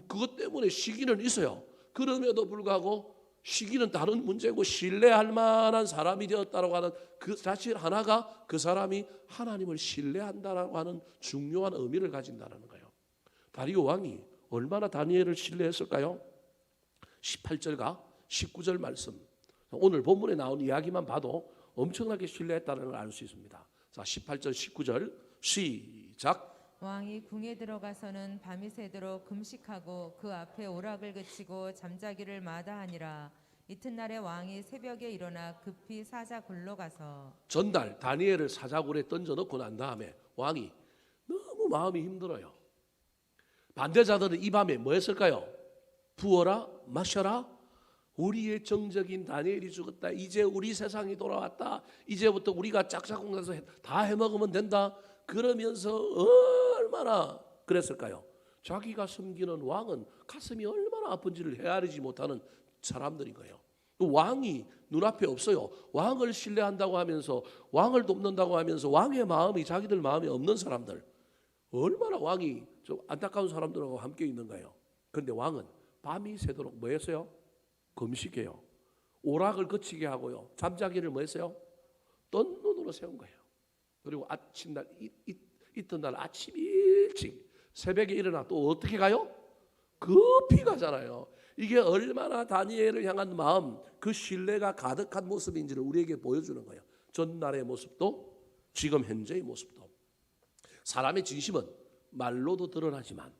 그것 때문에 시기는 있어요. 그럼에도 불구하고 시기는 다른 문제고 신뢰할 만한 사람이 되었다고 하는 그 사실 하나가 그 사람이 하나님을 신뢰한다라고 하는 중요한 의미를 가진다는 거예요. 다리오 왕이 얼마나 다니엘을 신뢰했을까요? 18절과 19절 말씀, 오늘 본문에 나온 이야기만 봐도 엄청나게 신뢰했다는 걸 알 수 있습니다. 자, 18절 19절 시작. 왕이 궁에 들어가서는 밤이 새도록 금식하고 그 앞에 오락을 그치고 잠자기를 마다하니라. 이튿날에 왕이 새벽에 일어나 급히 사자굴로 가서 전날 다니엘을 사자굴에 던져놓고 난 다음에 왕이 너무 마음이 힘들어요. 반대자들은 이 밤에 뭐 했을까요? 부어라 마셔라, 우리의 정적인 다니엘이 죽었다, 이제 우리 세상이 돌아왔다, 이제부터 우리가 짝짝꿍 해서 다 해먹으면 된다, 그러면서 얼마나 그랬을까요? 자기가 섬기는 왕은 가슴이 얼마나 아픈지를 헤아리지 못하는 사람들인 거예요. 왕이 눈앞에 없어요. 왕을 신뢰한다고 하면서, 왕을 돕는다고 하면서 왕의 마음이 자기들 마음에 없는 사람들, 얼마나 왕이 좀 안타까운 사람들하고 함께 있는 거예요. 그런데 왕은 밤이 새도록 뭐 했어요? 금식해요. 오락을 그치게 하고요. 잠자기를 뭐 했어요? 뜬 눈으로 세운 거예요. 그리고 아침날 이튿날 아침 일찍 새벽에 일어나 또 어떻게 가요? 급히 가잖아요. 이게 얼마나 다니엘을 향한 마음, 그 신뢰가 가득한 모습인지를 우리에게 보여주는 거예요. 전날의 모습도 지금 현재의 모습도. 사람의 진심은 말로도 드러나지만,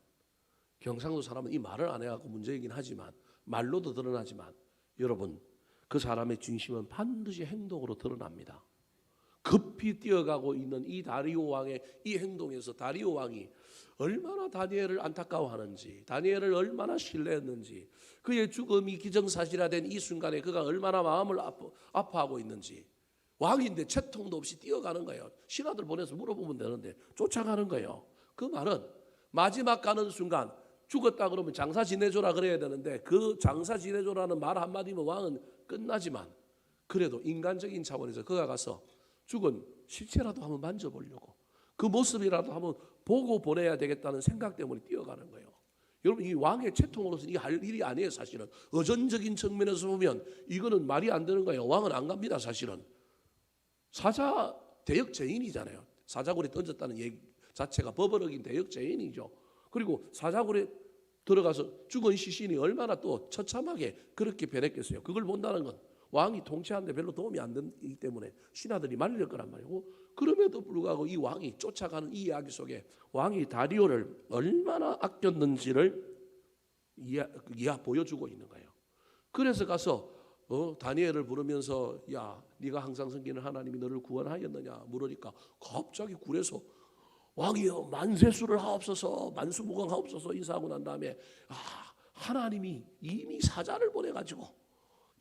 경상도 사람은 이 말을 안 해갖고 문제이긴 하지만 말로도 드러나지만, 여러분 그 사람의 진심은 반드시 행동으로 드러납니다. 급히 뛰어가고 있는 이 다리오 왕의 이 행동에서 다리오 왕이 얼마나 다니엘을 안타까워하는지, 다니엘을 얼마나 신뢰했는지, 그의 죽음이 기정사실화된 이 순간에 그가 얼마나 마음을 아파하고 있는지, 왕인데 채통도 없이 뛰어가는 거예요. 신하들 보내서 물어보면 되는데 쫓아가는 거예요. 그 말은 마지막 가는 순간 죽었다 그러면 장사 지내줘라 그래야 되는데, 그 장사 지내줘라는 말 한마디면 왕은 끝나지만, 그래도 인간적인 차원에서 그가 가서 죽은 실체라도 한번 만져보려고, 그 모습이라도 한번 보고 보내야 되겠다는 생각 때문에 뛰어가는 거예요. 여러분, 이 왕의 채통으로서 이 할 일이 아니에요. 사실은 의존적인 측면에서 보면 이거는 말이 안 되는 거예요. 왕은 안 갑니다. 사실은 사자 대역죄인이잖아요. 사자굴에 던졌다는 얘기 자체가 버버럭인 대역죄인이죠. 그리고 사자굴에 들어가서 죽은 시신이 얼마나 또 처참하게 그렇게 변했겠어요. 그걸 본다는 건 왕이 통치하는데 별로 도움이 안 되기 때문에 신하들이 말릴 거란 말이고, 그럼에도 불구하고 이 왕이 쫓아가는 이 이야기 속에 왕이 다리오를 얼마나 아꼈는지를 보여주고 있는 거예요. 그래서 가서 다니엘을 부르면서, 야, 네가 항상 섬기는 하나님이 너를 구원하였느냐 물으니까 갑자기 굴에서 왕이여 만세수를 하옵소서, 만수무강하옵소서 인사하고 난 다음에, 하나님이 이미 사자를 보내가지고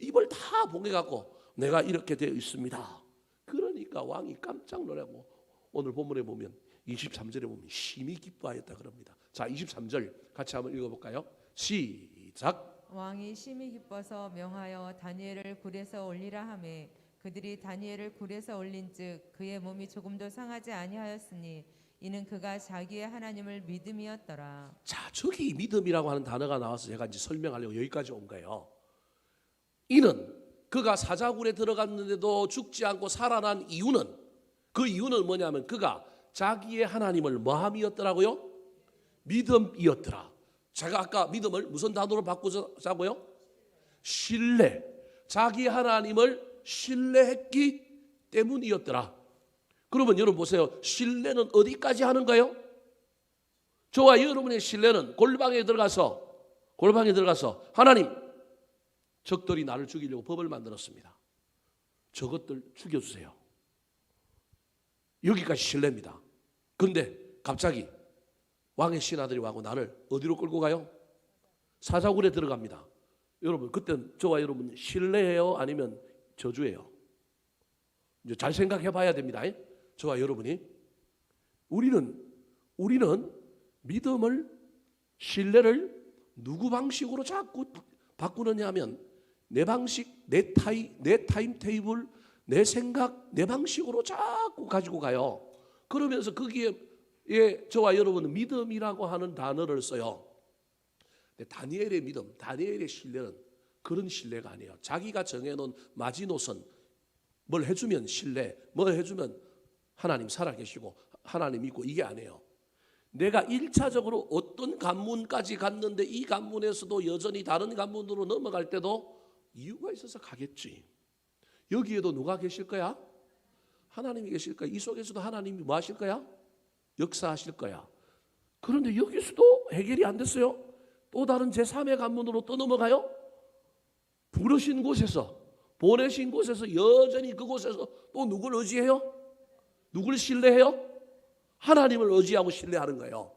입을 다 봉해갖고 내가 이렇게 되어 있습니다. 그러니까 왕이 깜짝 놀라고, 오늘 본문에 보면 23절에 보면 심히 기뻐하였다 그럽니다. 자, 23절 같이 한번 읽어볼까요? 시작. 왕이 심히 기뻐서 명하여 다니엘을 굴에서 올리라 하매 그들이 다니엘을 굴에서 올린즉 그의 몸이 조금도 상하지 아니하였으니 이는 그가 자기의 하나님을 믿음이었더라. 자, 저기 믿음이라고 하는 단어가 나와서 제가 이제 설명하려고 여기까지 온 거예요. 이는 그가 사자굴에 들어갔는데도 죽지 않고 살아난 이유는, 그 이유는 뭐냐면 그가 자기의 하나님을 뭐함이었더라고요? 믿음이었더라. 제가 아까 믿음을 무슨 단어로 바꾸자고요? 신뢰. 자기 하나님을 신뢰했기 때문이었더라. 그러면 여러분 보세요. 신뢰는 어디까지 하는가요? 저와 여러분의 신뢰는 골방에 들어가서 하나님, 적들이 나를 죽이려고 법을 만들었습니다. 저것들 죽여주세요. 여기까지 신뢰입니다. 그런데 갑자기 왕의 신하들이 와고 나를 어디로 끌고 가요? 사자굴에 들어갑니다. 여러분 그때는 저와 여러분 신뢰해요? 아니면 저주해요? 이제 잘 생각해 봐야 됩니다. 저와 여러분이 우리는 믿음을, 신뢰를 누구 방식으로 자꾸 바꾸느냐 하면 내 방식, 내 타임 테이블, 내 생각, 내 방식으로 자꾸 가지고 가요. 그러면서 거기에 저와 여러분은 믿음이라고 하는 단어를 써요. 근데 다니엘의 믿음, 다니엘의 신뢰는 그런 신뢰가 아니에요. 자기가 정해놓은 마지노선, 뭘 해주면 신뢰, 뭘 해주면 하나님 살아계시고 하나님 믿고, 이게 아니에요. 내가 1차적으로 어떤 관문까지 갔는데 이 관문에서도 여전히 다른 관문으로 넘어갈 때도 이유가 있어서 가겠지. 여기에도 누가 계실 거야? 하나님이 계실 거야. 이 속에서도 하나님이 뭐 하실 거야? 역사하실 거야. 그런데 여기서도 해결이 안 됐어요. 또 다른 제3의 관문으로 또 넘어가요. 부르신 곳에서, 보내신 곳에서 여전히 그곳에서 또 누굴 의지해요? 누굴 신뢰해요? 하나님을 의지하고 신뢰하는 거예요.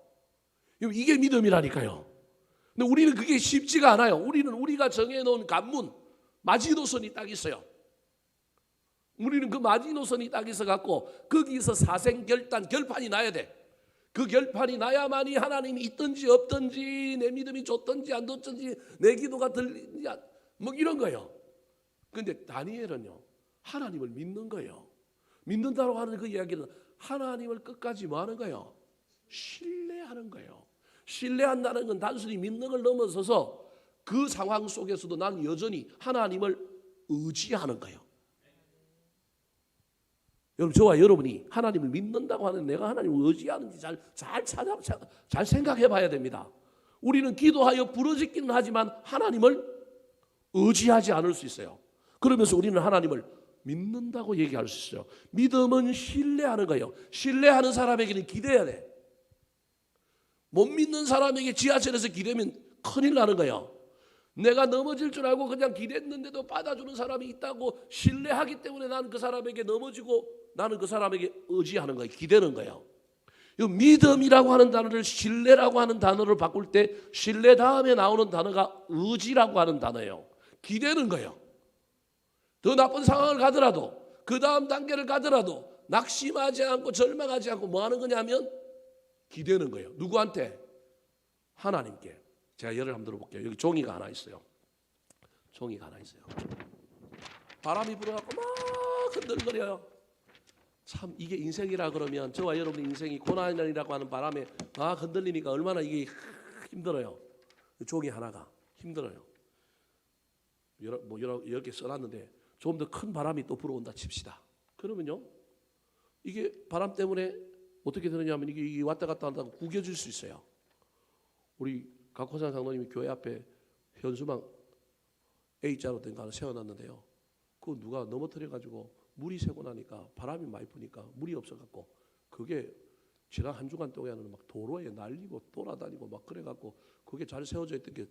이게 믿음이라니까요. 근데 우리는 그게 쉽지가 않아요. 우리가 정해놓은 관문, 마지노선이 딱 있어요. 우리는 그 마지노선이 딱 있어 갖고 거기서 사생결단, 결판이 나야 돼. 그 결판이 나야만이 하나님이 있든지 없든지, 내 믿음이 좋든지 안 좋든지, 내 기도가 들리지 뭐 이런 거예요. 그런데 다니엘은요, 하나님을 믿는 거예요. 믿는다고 하는 그 이야기는 하나님을 끝까지 뭐 하는 거예요? 신뢰하는 거예요. 신뢰한다는 건 단순히 믿는 걸 넘어서서 그 상황 속에서도 난 여전히 하나님을 의지하는 거예요. 여러분, 저와 여러분이 하나님을 믿는다고 하는, 내가 하나님을 의지하는지 잘 생각해 봐야 됩니다. 우리는 기도하여 부르짖기는 하지만 하나님을 의지하지 않을 수 있어요. 그러면서 우리는 하나님을 믿는다고 얘기할 수 있어요. 믿음은 신뢰하는 거예요. 신뢰하는 사람에게는 기대해야 돼. 못 믿는 사람에게 지하철에서 기대면 큰일 나는 거예요. 내가 넘어질 줄 알고 그냥 기댔는데도 받아주는 사람이 있다고 신뢰하기 때문에 나는 그 사람에게 넘어지고 나는 그 사람에게 의지하는 거예요. 기대는 거예요. 이 믿음이라고 하는 단어를 신뢰라고 하는 단어를 바꿀 때 신뢰 다음에 나오는 단어가 의지라고 하는 단어예요. 기대는 거예요. 더 나쁜 상황을 가더라도, 그 다음 단계를 가더라도 낙심하지 않고 절망하지 않고 뭐 하는 거냐면 기대는 거예요. 누구한테? 하나님께. 제가 예를 한번 들어볼게요. 여기 종이가 하나 있어요. 종이가 하나 있어요. 바람이 불어갖고 막 흔들거려요. 참 이게 인생이라 그러면, 저와 여러분의 인생이 고난이라고 하는 바람에 막 흔들리니까 얼마나 이게 힘들어요. 종이 하나가 힘들어요. 여러 개 써놨는데 좀 더 큰 바람이 또 불어온다 칩시다. 그러면요, 이게 바람 때문에 어떻게 되느냐면 이게 왔다 갔다 한다고 구겨질 수 있어요. 우리 각호산 장로님이 교회 앞에 현수막 A자로 된 거 하나 세워놨는데요. 그거 누가 넘어뜨려가지고 물이 새고 나니까, 바람이 많이 부니까 물이 없어갖고 그게 지난 한 주간 동안은 막 도로에 날리고 돌아다니고 막 그래갖고 그게 잘 세워져 있던 게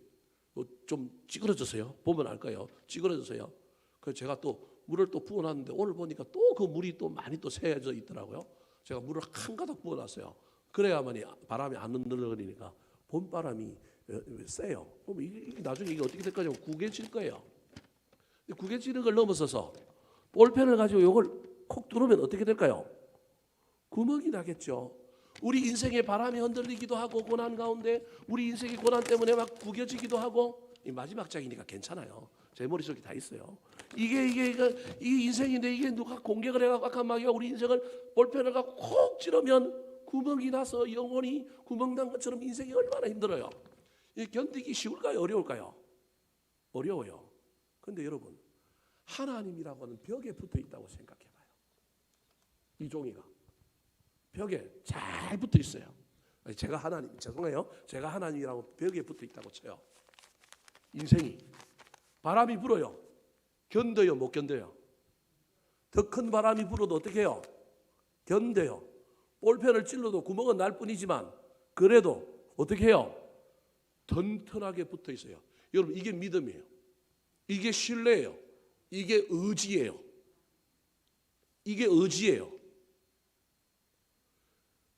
좀 찌그러졌어요. 보면 알 거예요. 찌그러졌어요. 그래서 제가 또 물을 또 부어놨는데 오늘 보니까 또 그 물이 또 많이 또 새어져 있더라고요. 제가 물을 한가득 부어놨어요. 그래야만이 바람이 안 흔들거리니까 봄바람이 세요. 그럼 이게 나중에 이게 어떻게 될 거냐면 구겨질 거예요. 구겨지는 걸 넘어서서 볼펜을 가지고 이걸 콕 뚫으면 어떻게 될까요? 구멍이 나겠죠. 우리 인생의 바람이 흔들리기도 하고, 고난 가운데 우리 인생의 고난 때문에 막 구겨지기도 하고. 이 마지막 장이니까 괜찮아요. 제 머릿속에 다 있어요. 이게 이 인생인데 이게 누가 공격을 해갖고 아까 막 우리 인생을 볼펜을 갖고 콕 찌르면 구멍이 나서 영원히 구멍 난 것처럼 인생이 얼마나 힘들어요. 이 견디기 쉬울까요? 어려울까요? 어려워요. 그런데 여러분, 하나님이라고 하는 벽에 붙어 있다고 생각해봐요. 이 종이가 벽에 잘 붙어 있어요. 제가 하나님, 죄송해요. 제가 하나님이라고 벽에 붙어 있다고 쳐요. 인생이 바람이 불어요. 견뎌요, 못 견뎌요? 더 큰 바람이 불어도 어떻게 해요? 견뎌요. 볼펜을 찔러도 구멍은 날 뿐이지만 그래도 어떻게 해요? 튼튼하게 붙어 있어요. 여러분, 이게 믿음이에요. 이게 신뢰예요. 이게 의지예요. 이게 의지예요.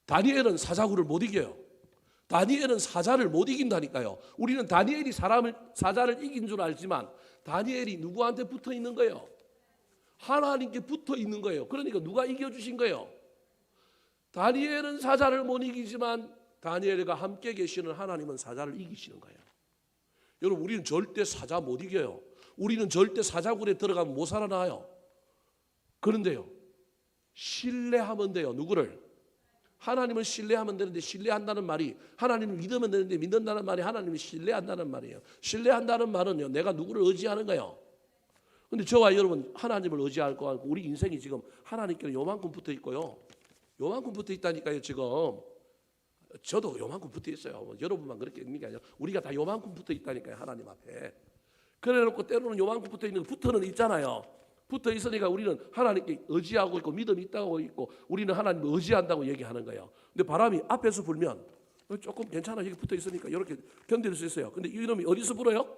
다니엘은 사자굴을 못 이겨요. 다니엘은 사자를 못 이긴다니까요. 우리는 다니엘이 사자를 이긴 줄 알지만 다니엘이 누구한테 붙어 있는 거예요? 하나님께 붙어 있는 거예요. 그러니까 누가 이겨주신 거예요? 다니엘은 사자를 못 이기지만 다니엘과 함께 계시는 하나님은 사자를 이기시는 거예요. 여러분, 우리는 절대 사자 못 이겨요. 우리는 절대 사자굴에 들어가면 못 살아나요. 그런데요, 신뢰하면 돼요. 누구를? 하나님을 신뢰하면 되는데, 신뢰한다는 말이 하나님을 믿으면 되는데, 믿는다는 말이 하나님을 신뢰한다는 말이에요. 신뢰한다는 말은요, 내가 누구를 의지하는 거예요. 근데 저와 여러분 하나님을 의지할 거 같고, 우리 인생이 지금 하나님께 요만큼 붙어 있고요. 요만큼 붙어 있다니까요. 지금 저도 요만큼 붙어 있어요. 여러분만 그렇게 있는 게 아니라 우리가 다 요만큼 붙어 있다니까요. 하나님 앞에. 그래놓고 때로는 요만큼 붙어 있는 거 붙어는 있잖아요. 붙어 있으니까 우리는 하나님께 의지하고 있고 믿음이 있다고 있고 우리는 하나님을 의지한다고 얘기하는 거예요. 근데 바람이 앞에서 불면 조금 괜찮아, 여기 붙어 있으니까 이렇게 견딜 수 있어요. 근데 이놈이 어디서 불어요?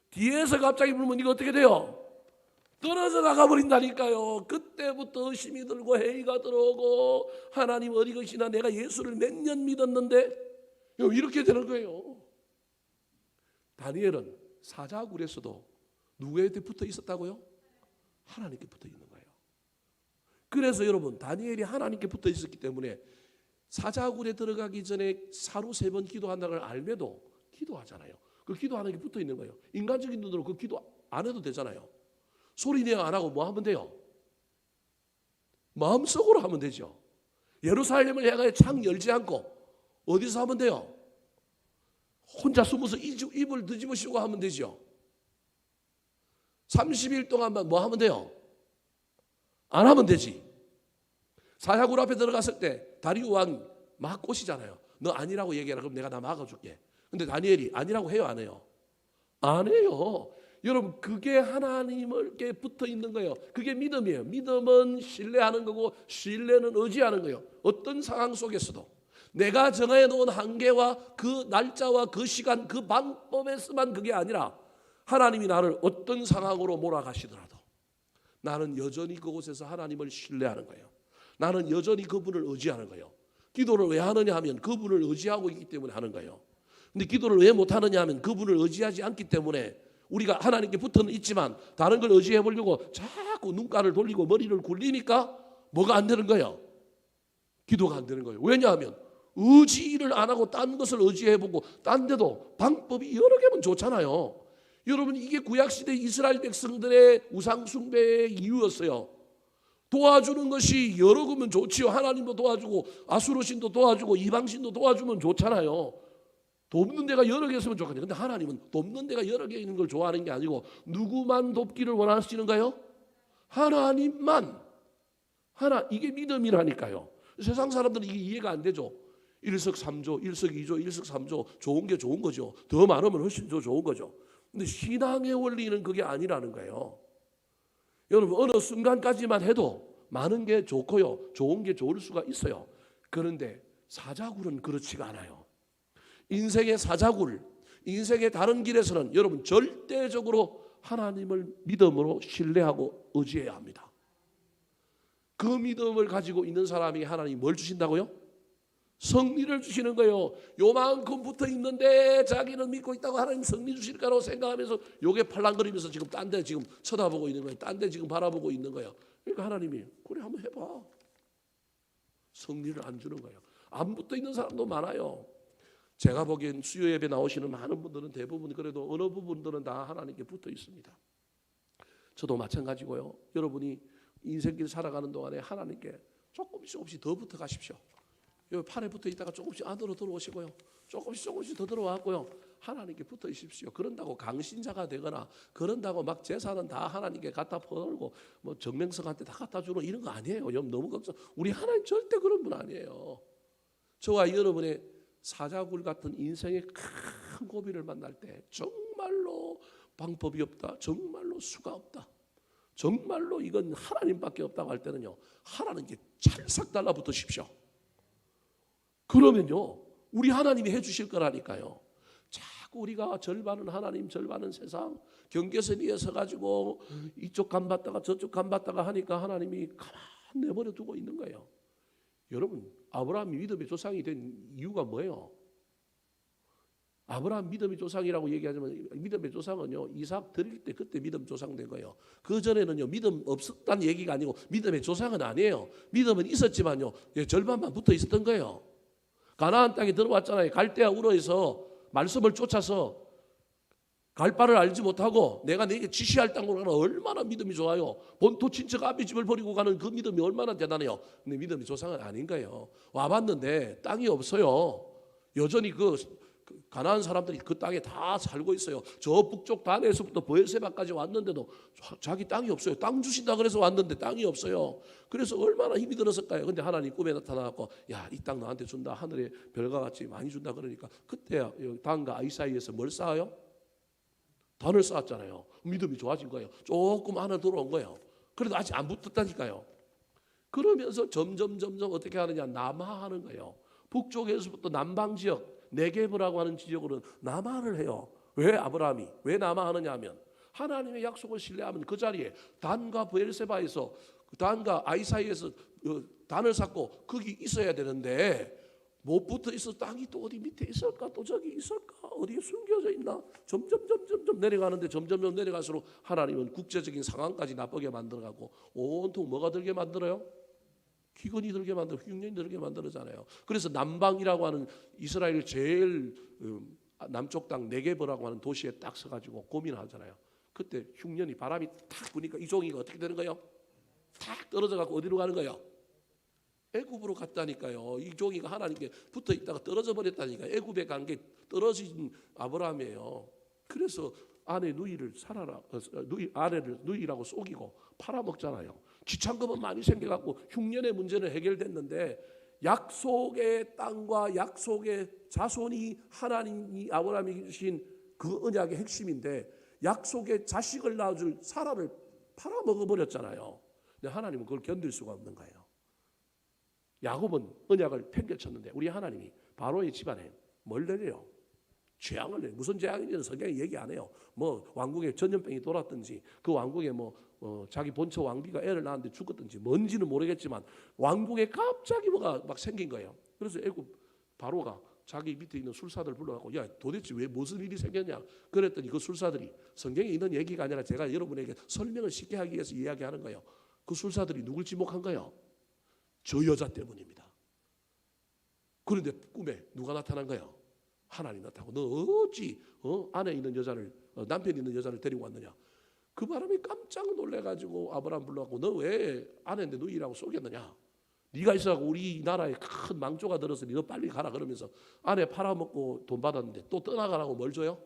뒤에서 갑자기 불면 이거 어떻게 돼요? 떨어져 나가 버린다니까요. 그때부터 의심이 들고 회의가 들어오고, 하나님 어디 계시나, 내가 예수를 몇 년 믿었는데 이렇게 되는 거예요. 다니엘은 사자굴에서도 누구한테 붙어 있었다고요? 하나님께 붙어 있는 거예요. 그래서 여러분, 다니엘이 하나님께 붙어 있었기 때문에 사자굴에 들어가기 전에 하루 3번 기도한다는 걸 알매도 기도하잖아요. 그 기도하는 게 붙어 있는 거예요. 인간적인 눈으로 그 기도 안 해도 되잖아요. 소리 내어 안 하고 뭐 하면 돼요? 마음속으로 하면 되죠. 예루살렘을 향하여 창 열지 않고 어디서 하면 돼요? 혼자 숨어서 입을 뒤집으시고 하면 되죠. 30일 동안만 뭐 하면 돼요? 안 하면 되지. 사자굴 앞에 들어갔을 때 다리우 왕이 막 꼬시잖아요. 너 아니라고 얘기해라. 그럼 내가 다 막아줄게. 근데 다니엘이 아니라고 해요, 안 해요? 안 해요. 여러분, 그게 하나님께 붙어 있는 거예요. 그게 믿음이에요. 믿음은 신뢰하는 거고, 신뢰는 의지하는 거예요. 어떤 상황 속에서도 내가 정해 놓은 한계와 그 날짜와 그 시간, 그 방법에서만 그게 아니라 하나님이 나를 어떤 상황으로 몰아가시더라도 나는 여전히 그곳에서 하나님을 신뢰하는 거예요. 나는 여전히 그분을 의지하는 거예요. 기도를 왜 하느냐 하면 그분을 의지하고 있기 때문에 하는 거예요. 근데 기도를 왜 못하느냐 하면 그분을 의지하지 않기 때문에 우리가 하나님께 붙어는 있지만 다른 걸 의지해 보려고 자꾸 눈가를 돌리고 머리를 굴리니까 뭐가 안 되는 거예요? 기도가 안 되는 거예요. 왜냐하면 의지를 안 하고 딴 것을 의지해 보고 딴 데도 방법이 여러 개면 좋잖아요. 여러분, 이게 구약시대 이스라엘 백성들의 우상 숭배의 이유였어요. 도와주는 것이 여러 개면 좋지요. 하나님도 도와주고 아수르신도 도와주고 이방신도 도와주면 좋잖아요. 돕는 데가 여러 개 있으면 좋겠네요. 근데 하나님은 돕는 데가 여러 개 있는 걸 좋아하는 게 아니고 누구만 돕기를 원하시는가요? 하나님만. 이게 믿음이라니까요. 세상 사람들은 이게 이해가 안 되죠. 일석삼조, 일석이조, 일석삼조 좋은 게 좋은 거죠. 더 많으면 훨씬 더 좋은 거죠. 근데 신앙의 원리는 그게 아니라는 거예요. 여러분, 어느 순간까지만 해도 많은 게 좋고요. 좋은 게 좋을 수가 있어요. 그런데 사자굴은 그렇지가 않아요. 인생의 사자굴, 인생의 다른 길에서는 여러분 절대적으로 하나님을 믿음으로 신뢰하고 의지해야 합니다. 그 믿음을 가지고 있는 사람이 하나님이 뭘 주신다고요? 승리를 주시는 거예요. 요만큼 붙어 있는데 자기는 믿고 있다고 하나님 승리 주실 거라고 생각하면서 요게 팔랑거리면서 지금 딴 데 지금 쳐다보고 있는 거예요. 딴 데 지금 바라보고 있는 거예요. 그러니까 하나님이 그래 한번 해봐. 승리를 안 주는 거예요. 안 붙어 있는 사람도 많아요. 제가 보기엔 수요 예배 나오시는 많은 분들은 대부분 그래도 어느 부분들은 다 하나님께 붙어 있습니다. 저도 마찬가지고요. 여러분이 인생길 살아가는 동안에 하나님께 조금씩 더 붙어 가십시오. 여기 팔에 붙어 있다가 조금씩 안으로 들어오시고요. 조금씩 더 들어왔고요. 하나님께 붙어 있십시오. 그런다고 강신자가 되거나 그런다고 막 재산은 다 하나님께 갖다 퍼들고 뭐 정명석한테 다 갖다 주는 이런 거 아니에요. 여러분 너무 걱정. 우리 하나님 절대 그런 분 아니에요. 저와 여러분의 사자굴 같은 인생의 큰 고비를 만날 때 정말로 방법이 없다. 정말로 수가 없다. 정말로 이건 하나님밖에 없다고 할 때는요. 하나님께 찰싹 달라붙으십시오. 그러면요. 우리 하나님이 해주실 거라니까요. 자꾸 우리가 절반은 하나님 절반은 세상 경계선 위에 서가지고 이쪽 간봤다가 저쪽 간봤다가 하니까 하나님이 가만 내버려 두고 있는 거예요. 여러분 아브라함이 믿음의 조상이 된 이유가 뭐예요? 아브라함 믿음의 조상이라고 얘기하지만 믿음의 조상은요 이삭 드릴 때 그때 믿음 조상 된 거예요. 그 전에는요 믿음 없었다는 얘기가 아니고 믿음의 조상은 아니에요. 믿음은 있었지만요 절반만 붙어 있었던 거예요. 가나안 땅에 들어왔잖아요. 갈대아 우르에서 말씀을 쫓아서 갈 바를 알지 못하고 내가 네게 지시할 땅으로 가는 얼마나 믿음이 좋아요. 본토 친척 아비 집을 버리고 가는 그 믿음이 얼마나 대단해요. 근데 믿음이 조상은 아닌 거예요. 와봤는데 땅이 없어요. 여전히 그 가나안 사람들이 그 땅에 다 살고 있어요. 저 북쪽 단에서부터 브엘세바까지 왔는데도 자기 땅이 없어요. 땅 주신다 그래서 왔는데 땅이 없어요. 그래서 얼마나 힘이 들었을까요? 근데 하나님 꿈에 나타나고 야, 이 땅 너한테 준다. 하늘의 별과 같이 많이 준다 그러니까 그때 단과 아이 사이에서 뭘 쌓아요? 단을 쌓았잖아요. 믿음이 좋아진 거예요. 조금 하나 들어온 거예요. 그래도 아직 안 붙었다니까요. 그러면서 점점 어떻게 하느냐 남하하는 거예요. 북쪽에서부터 남방 지역 네게브라고 하는 지역으로 남하를 해요. 왜 아브라함이 왜 남하하느냐 하면 하나님의 약속을 신뢰하면 그 자리에 단과 브엘세바에서 단과 아이 사이에서 단을 쌓고 거기 있어야 되는데 못 붙어 있어. 땅이 또 어디 밑에 있을까? 또 저기 있을까? 어디에 숨겨져 있나? 점점 내려가는데 점점 내려갈수록 하나님은 국제적인 상황까지 나쁘게 만들어가고 온통 뭐가 들게 만들어요? 기근이 들게 만들어, 흉년이 들게 만들잖아요. 그래서 남방이라고 하는 이스라엘 제일 남쪽 땅 네게브라고 하는 도시에 딱 서가지고 고민하잖아요. 그때 흉년이 바람이 탁 부니까 이 종이가 어떻게 되는 거예요? 탁 떨어져 갖고 어디로 가는 거예요? 애굽으로 갔다니까요. 이 종이가 하나님께 붙어 있다가 떨어져 버렸다니까. 애굽에 간 게 떨어진 아브라함이에요. 그래서 아내 누이를 살아라, 아내를 누이라고 속이고 팔아먹잖아요. 지창금은 많이 생겨갖고 흉년의 문제는 해결됐는데 약속의 땅과 약속의 자손이 하나님이 아브라함이 주신 그 언약의 핵심인데 약속의 자식을 낳아줄 사라를 팔아먹어버렸잖아요. 근데 하나님은 그걸 견딜 수가 없는 거예요. 야곱은 언약을 팽개쳤는데 우리 하나님이 바로의 집안에 뭘 내려요? 재앙을 내요. 무슨 재앙인지는 성경에 얘기 안 해요. 뭐 왕국에 전염병이 돌았든지 그 왕국에 자기 본처 왕비가 애를 낳았는데 죽었든지 뭔지는 모르겠지만 왕국에 갑자기 뭐가 막 생긴 거예요. 그래서 애굽 바로가 자기 밑에 있는 술사들 불러갖고 야 도대체 왜 무슨 일이 생겼냐 그랬더니 그 술사들이 성경에 있는 얘기가 아니라 제가 여러분에게 설명을 쉽게 하기 위해서 이야기하는 거예요. 그 술사들이 누굴 지목한 거예요? 저 여자 때문입니다. 그런데 꿈에 누가 나타난 거예요? 하나님 나타나고 너 어찌 안에 있는 여자를 남편이 있는 여자를 데리고 왔느냐. 그 바람에 깜짝 놀래가지고 아브라함 불러갖고 너 왜 아내인데 누이라고 속였느냐. 네가 있어갖고 우리 나라에 큰 망조가 들었으니 너 빨리 가라 그러면서 아내 팔아먹고 돈 받았는데 또 떠나가라고 뭘 줘요?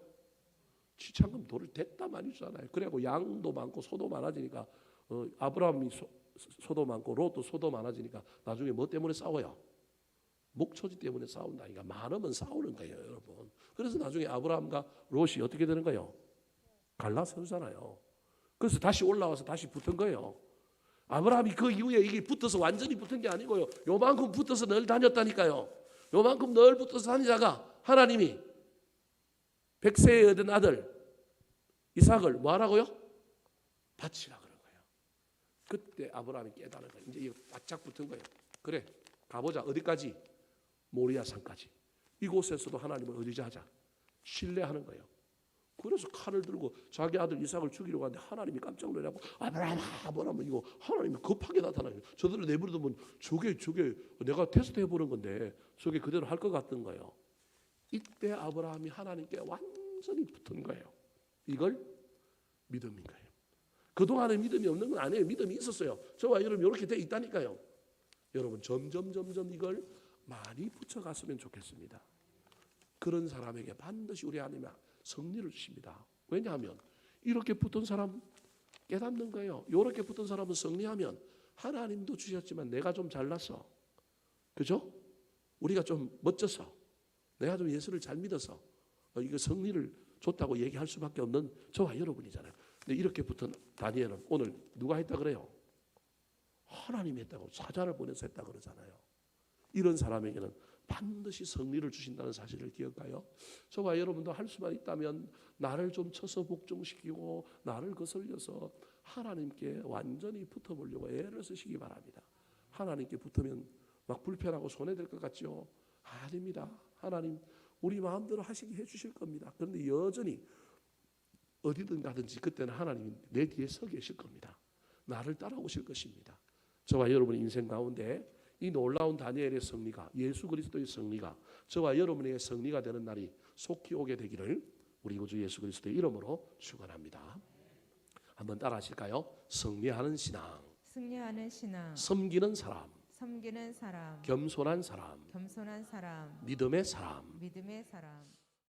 지창금 돈을 됐다 많이 주잖아요. 그래갖고 양도 많고 소도 많아지니까 아브라함이 소도 많고 롯도 소도 많아지니까 나중에 뭐 때문에 싸워요? 목초지 때문에 싸운다니까. 많으면 싸우는 거예요, 여러분. 그래서 나중에 아브라함과 롯이 어떻게 되는 거예요? 갈라서잖아요. 그래서 다시 올라와서 다시 붙은 거예요. 아브라함이 그 이후에 이게 붙어서 완전히 붙은 게 아니고요. 요만큼 붙어서 늘 다녔다니까요. 요만큼 늘 붙어서 다니다가 하나님이 100세에 얻은 아들 이삭을 뭐 하라고요? 바치라 그런 거예요. 그때 아브라함이 깨달은 거예요. 이제 이거 바짝 붙은 거예요. 그래, 가보자. 어디까지? 모리아산까지. 이곳에서도 하나님을 의지하자. 신뢰하는 거예요. 그래서 칼을 들고 자기 아들 이삭을 죽이려고 하는데 하나님이 깜짝 놀라고 아브라함 이거 하나님이 급하게 나타나요. 저들을 내버려두면 저게 내가 테스트 해보는 건데 저게 그대로 할 것 같은 거예요. 이때 아브라함이 하나님께 완전히 붙은 거예요. 이걸 믿음인 거예요. 그동안에 믿음이 없는 건 아니에요. 믿음이 있었어요. 저와 여러분 이렇게 돼 있다니까요. 여러분 점점 이걸 많이 붙여갔으면 좋겠습니다. 그런 사람에게 반드시 우리 하나님이 승리를 주십니다. 왜냐하면 이렇게 붙은 사람 깨닫는 거예요. 이렇게 붙은 사람은 승리하면 하나님도 주셨지만 내가 좀 잘났어. 그죠? 우리가 좀 멋져서 내가 좀 예수를 잘 믿어서 이거 승리를 줬다고 얘기할 수밖에 없는 저와 여러분이잖아요. 근데 이렇게 붙은 다니엘은 오늘 누가 했다 그래요? 하나님이 했다고 사자를 보내서 했다 그러잖아요. 이런 사람에게는 반드시 승리를 주신다는 사실을 기억하여 저와 여러분도 할 수만 있다면 나를 좀 쳐서 복종시키고 나를 거슬려서 하나님께 완전히 붙어보려고 애를 쓰시기 바랍니다. 하나님께 붙으면 막 불편하고 손해될 것 같죠? 아닙니다. 하나님 우리 마음대로 하시게 해주실 겁니다. 그런데 여전히 어디든 가든지 그때는 하나님이 내 뒤에 서 계실 겁니다. 나를 따라오실 것입니다. 저와 여러분의 인생 가운데 이 놀라운 다니엘의 승리가, 예수 그리스도의 승리가 저와 여러분에게 승리가 되는 날이 속히 오게 되기를 우리 구주 예수 그리스도의 이름으로 축원합니다. 한번 따라 하실까요? 승리하는 신앙, 승리하는 신앙, 섬기는 사람, 섬기는 사람, 겸손한 사람, 겸손한 사람, 믿음의 사람. 믿음의 사람.